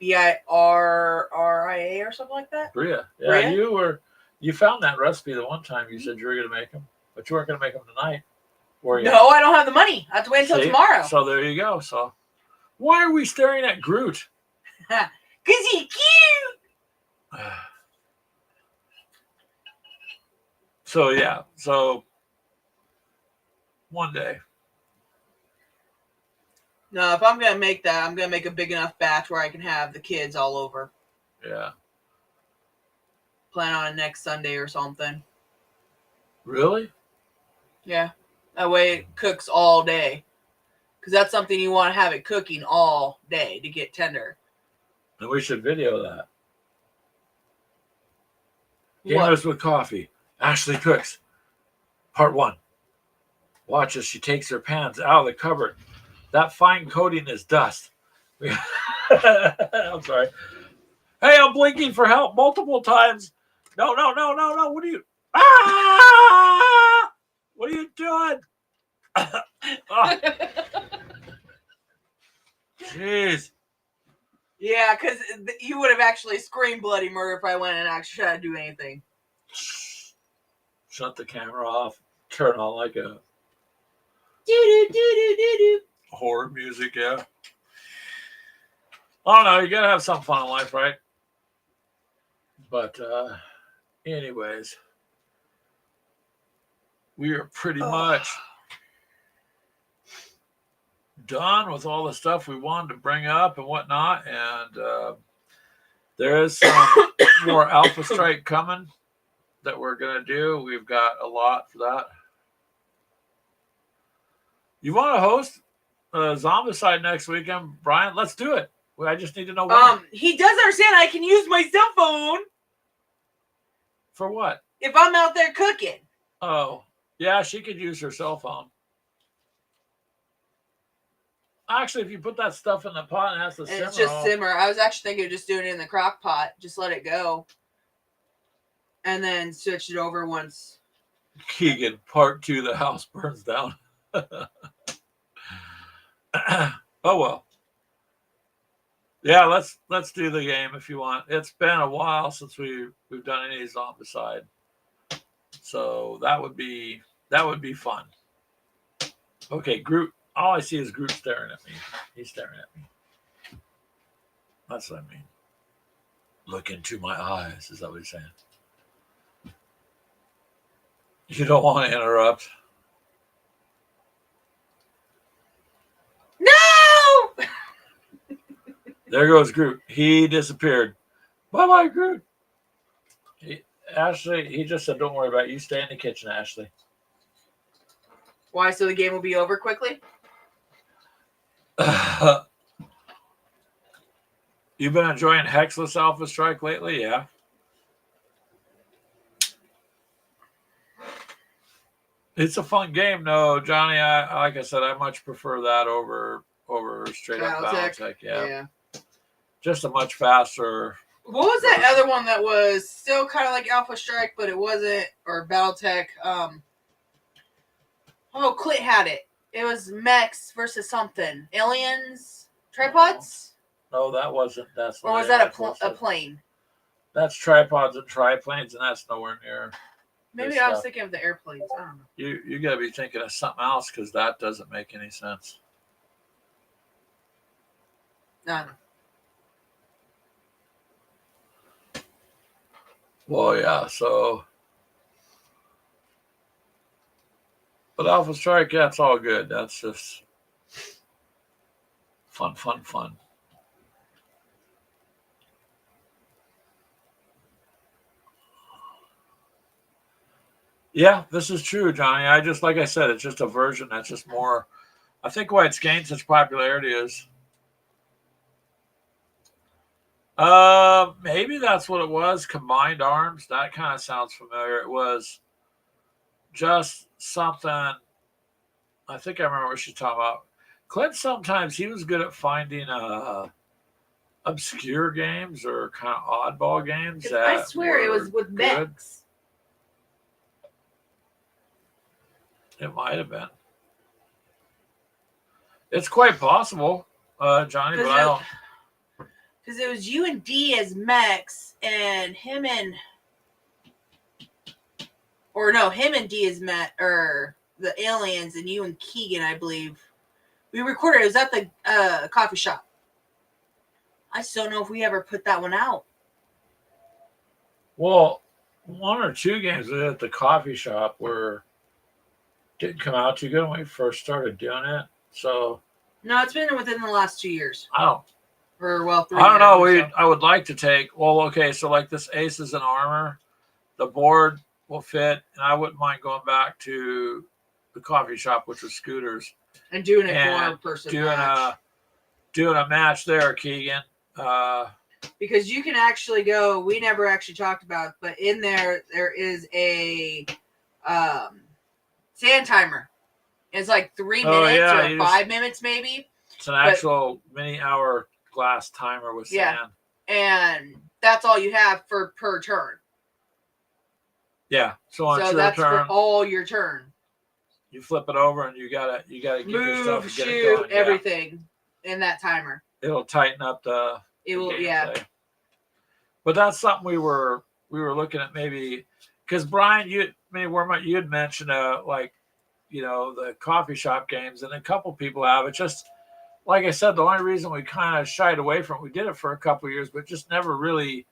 Birria or something like that. Birria. Yeah, Birria? You found that recipe the one time you said you were going to make them, but you weren't going to make them tonight. No, I don't have the money. I have to wait until tomorrow. So there you go. So why are we staring at Groot? Because he's cute. So yeah. So one day. No, if I'm gonna make that, I'm gonna make a big enough batch where I can have the kids all over. Yeah. Plan on it next Sunday or something. Really? Yeah. That way it cooks all day. Because that's something you want to have it cooking all day to get tender. And we should video that. What? Gamers with Coffee. Ashley cooks. Part 1. Watch as she takes her pans out of the cupboard. That fine coating is dust. I'm sorry. Hey, I'm blinking for help multiple times. No. What are you? Ah! What are you doing? Oh, jeez. Yeah, because you would have actually screamed bloody murder if I went and actually tried to do anything. Shut the camera off. Turn on like a Do-do-do-do-do-do. horror music, yeah. I don't know. You gotta have some fun in life, right? But anyways, we are pretty much done with all the stuff we wanted to bring up and whatnot. And there is some more Alpha Strike coming that we're gonna do. We've got a lot for that. You want to host Zombicide next weekend, Brian? Let's do it. I just need to know when. He does understand I can use my cell phone. For what? If I'm out there cooking. Oh, yeah, she could use her cell phone. Actually, if you put that stuff in the pot and it has to simmer. It's just simmer. I was actually thinking of just doing it in the crock pot. Just let it go. And then switch it over once. Keegan, part 2, the house burns down. Oh, well. Yeah, let's do the game if you want. It's been a while since we've done any Zombicide. So that would be fun. Okay, Groot. All I see is Groot staring at me. He's staring at me. That's what I mean. Look into my eyes. Is that what he's saying? You don't want to interrupt. No! There goes Groot. He disappeared. Bye-bye, Groot. Ashley, he just said, don't worry about it. You stay in the kitchen, Ashley. Why? So the game will be over quickly? You've been enjoying Hexless Alpha Strike lately? Yeah. It's a fun game, no, Johnny. Like I said, I much prefer that over straight up battletech. Yeah. Just a much faster. What was that other one that was still kind of like Alpha Strike, but it wasn't, or battletech? Clit had it. It was mechs versus something. Aliens, tripods. No, that wasn't. That's. Or was that a plane? That's tripods and triplanes, and that's nowhere near. Maybe I was thinking of the airplanes. I don't know. You got to be thinking of something else because that doesn't make any sense. No. Well, yeah. So, but Alpha Strike, yeah, it's all good. That's just fun. Yeah, this is true, Johnny. Like I said, it's just a version that's just more. I think why it's gained such popularity is maybe that's what it was. Combined arms. That kind of sounds familiar. It was just something. I think I remember what she's talking about. Clint, sometimes he was good at finding obscure games or kind of oddball games. I swear it was with mechs. It might have been. It's quite possible, Johnny, but I don't. Because it was you and D as mechs, and him and D as or the aliens, and you and Keegan, I believe. We recorded. It was at the coffee shop. I just don't know if we ever put that one out. Well, 1 or 2 games at the coffee shop didn't come out too good when we first started doing it. So No, it's been within the last 2 years. I don't. Or well, 3 I don't years. know. Or so. I would like to take. Well, okay. So like this Aces and Armor, the board will fit, and I wouldn't mind going back to the coffee shop, which was Scooters, And doing a and 4-person doing match. doing a match there, Keegan. Because you can actually go. We never actually talked about, but in there is a sand timer. It's like 3 minutes or 5 minutes, maybe. It's an actual mini hour glass timer with sand. And that's all you have per turn. Yeah. So that's turn, for all your turn. You flip it over and you gotta give move, yourself shoot, get it going. Everything in that timer. It'll tighten up the gameplay. But that's something we were looking at, maybe because Brian, you had mentioned like, the coffee shop games, and a couple people have it. Just like I said, the only reason we kind of shied away from it, we did it for a couple of years, but just never really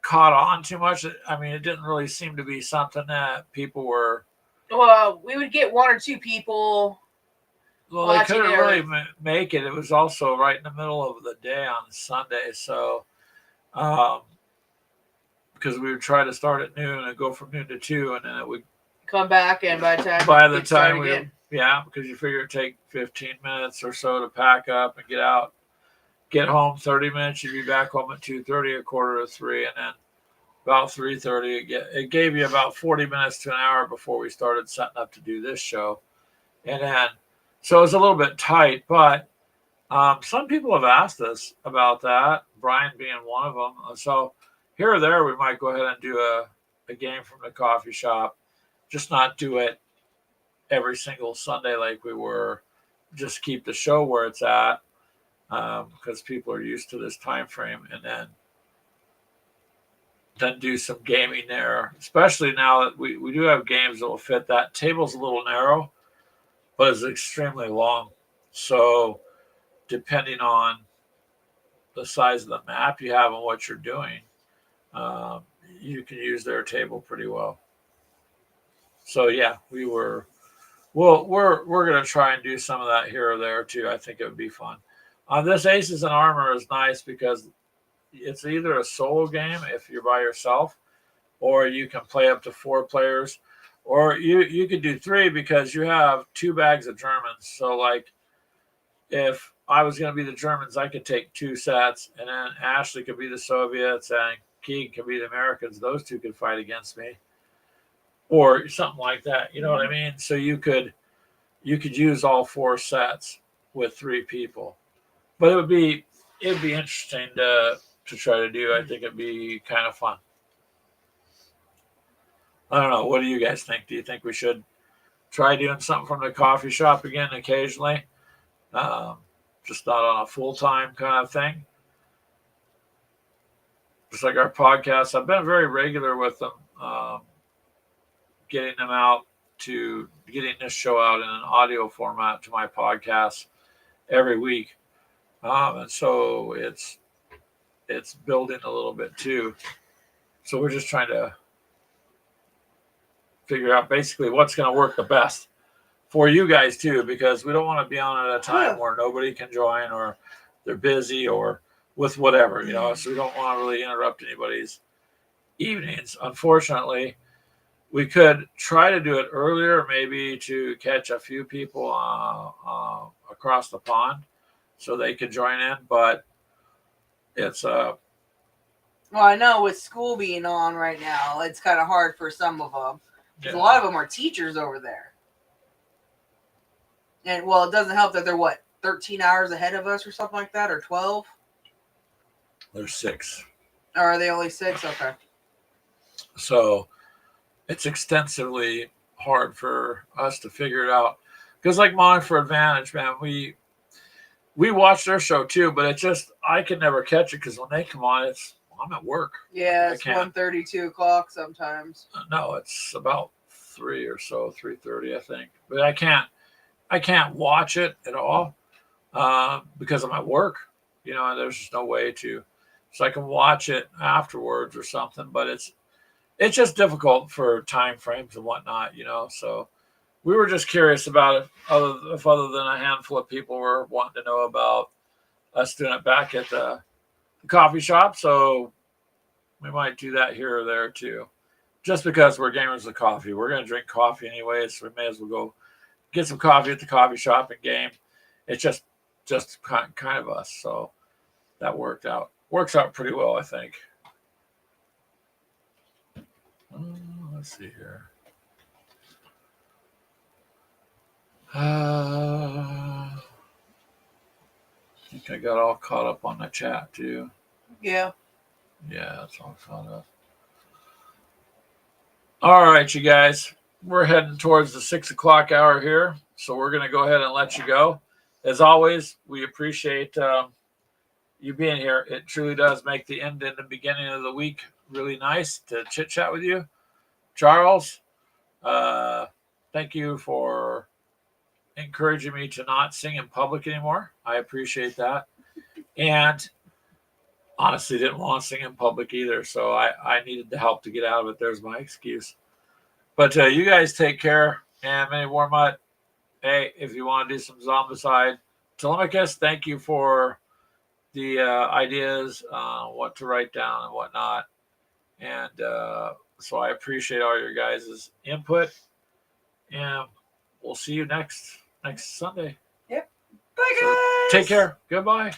caught on too much. I mean, it didn't really seem to be something that people were. Well, we would get 1 or 2 people. Well, they couldn't really make it. It was also right in the middle of the day on Sunday, so because we would try to start at noon and go from noon to 2, and then it would come back, and by the time because you figure it'd take 15 minutes or so to pack up and get home 30 minutes. You'd be back home at 2:30, a quarter to 3, and then about 3:30, it gave you about 40 minutes to an hour before we started setting up to do this show. And then, so it was a little bit tight, but some people have asked us about that, Brian being one of them. So here or there, we might go ahead and do a game from the coffee shop, just not do it every single Sunday like we were, just keep the show where it's at, because people are used to this time frame, and then do some gaming there, especially now that we do have games that will fit. That table's a little narrow, but it's extremely long. So depending on the size of the map you have and what you're doing, you can use their table pretty well. So yeah, we're going to try and do some of that here or there too. I think it would be fun. This Aces and Armor is nice because it's either a solo game if you're by yourself, or you can play up to 4 players, or you could do 3 because you have 2 bags of Germans. So like, if I was going to be the Germans, I could take 2 sets, and then Ashley could be the Soviets and Keegan could be the Americans. Those 2 could fight against me, or something like that. You know what I mean? So you could use all 4 sets with 3 people, but it'd be interesting to try to do. I think it'd be kind of fun. I don't know. What do you guys think? Do you think we should try doing something from the coffee shop again occasionally? Just not on a full-time kind of thing. Just like our podcasts, I've been very regular with them, getting this show out in an audio format to my podcast every week. And so it's building a little bit too. So we're just trying to figure out basically what's going to work the best for you guys too, because we don't want to be on at a time where nobody can join, or they're busy, or with whatever, so we don't want to really interrupt anybody's evenings. Unfortunately, we could try to do it earlier, maybe to catch a few people across the pond so they can join in, but it's well, I know with school being on right now, it's kind of hard for some of them. Because a lot of them are teachers over there. And, well, it doesn't help that they're, 13 hours ahead of us or something like that, or 12? They're 6. Or are they only 6? Okay. So it's extensively hard for us to figure it out. Because like Monitor for Advantage, man, we watch their show too, but it's just, I can never catch it because when they come on, I'm at work. Yeah, it's 1:30, 2 o'clock sometimes. No, it's about 3 or so, 3:30, I think. But I can't watch it at all because I'm at work, and there's just no way to. So I can watch it afterwards or something, but it's just difficult for time frames and whatnot, So we were just curious about if other than a handful of people were wanting to know about us doing it back at the coffee shop. So we might do that here or there too. Just because we're gamers of coffee, we're going to drink coffee anyway, so we may as well go get some coffee at the coffee shop and game. It's just kind of us, so that works out pretty well, I think. Let's see here. I think I got all caught up on the chat too. Yeah. Yeah, that's all caught up. All right, you guys, we're heading towards the 6 o'clock hour here, so we're going to go ahead and let you go. As always, we appreciate you being here. It truly does make the end and the beginning of the week really nice to chit chat with you. Charles, thank you for encouraging me to not sing in public anymore. I appreciate that. And honestly, didn't want to sing in public either, so I needed the help to get out of it. There's my excuse. But you guys take care, and may Warmut, hey, if you want to do some Zombicide, Telemachus, thank you for the ideas, what to write down and whatnot. And so I appreciate all your guys' input. And we'll see you next Sunday. Yep. Bye, guys. So take care. Goodbye.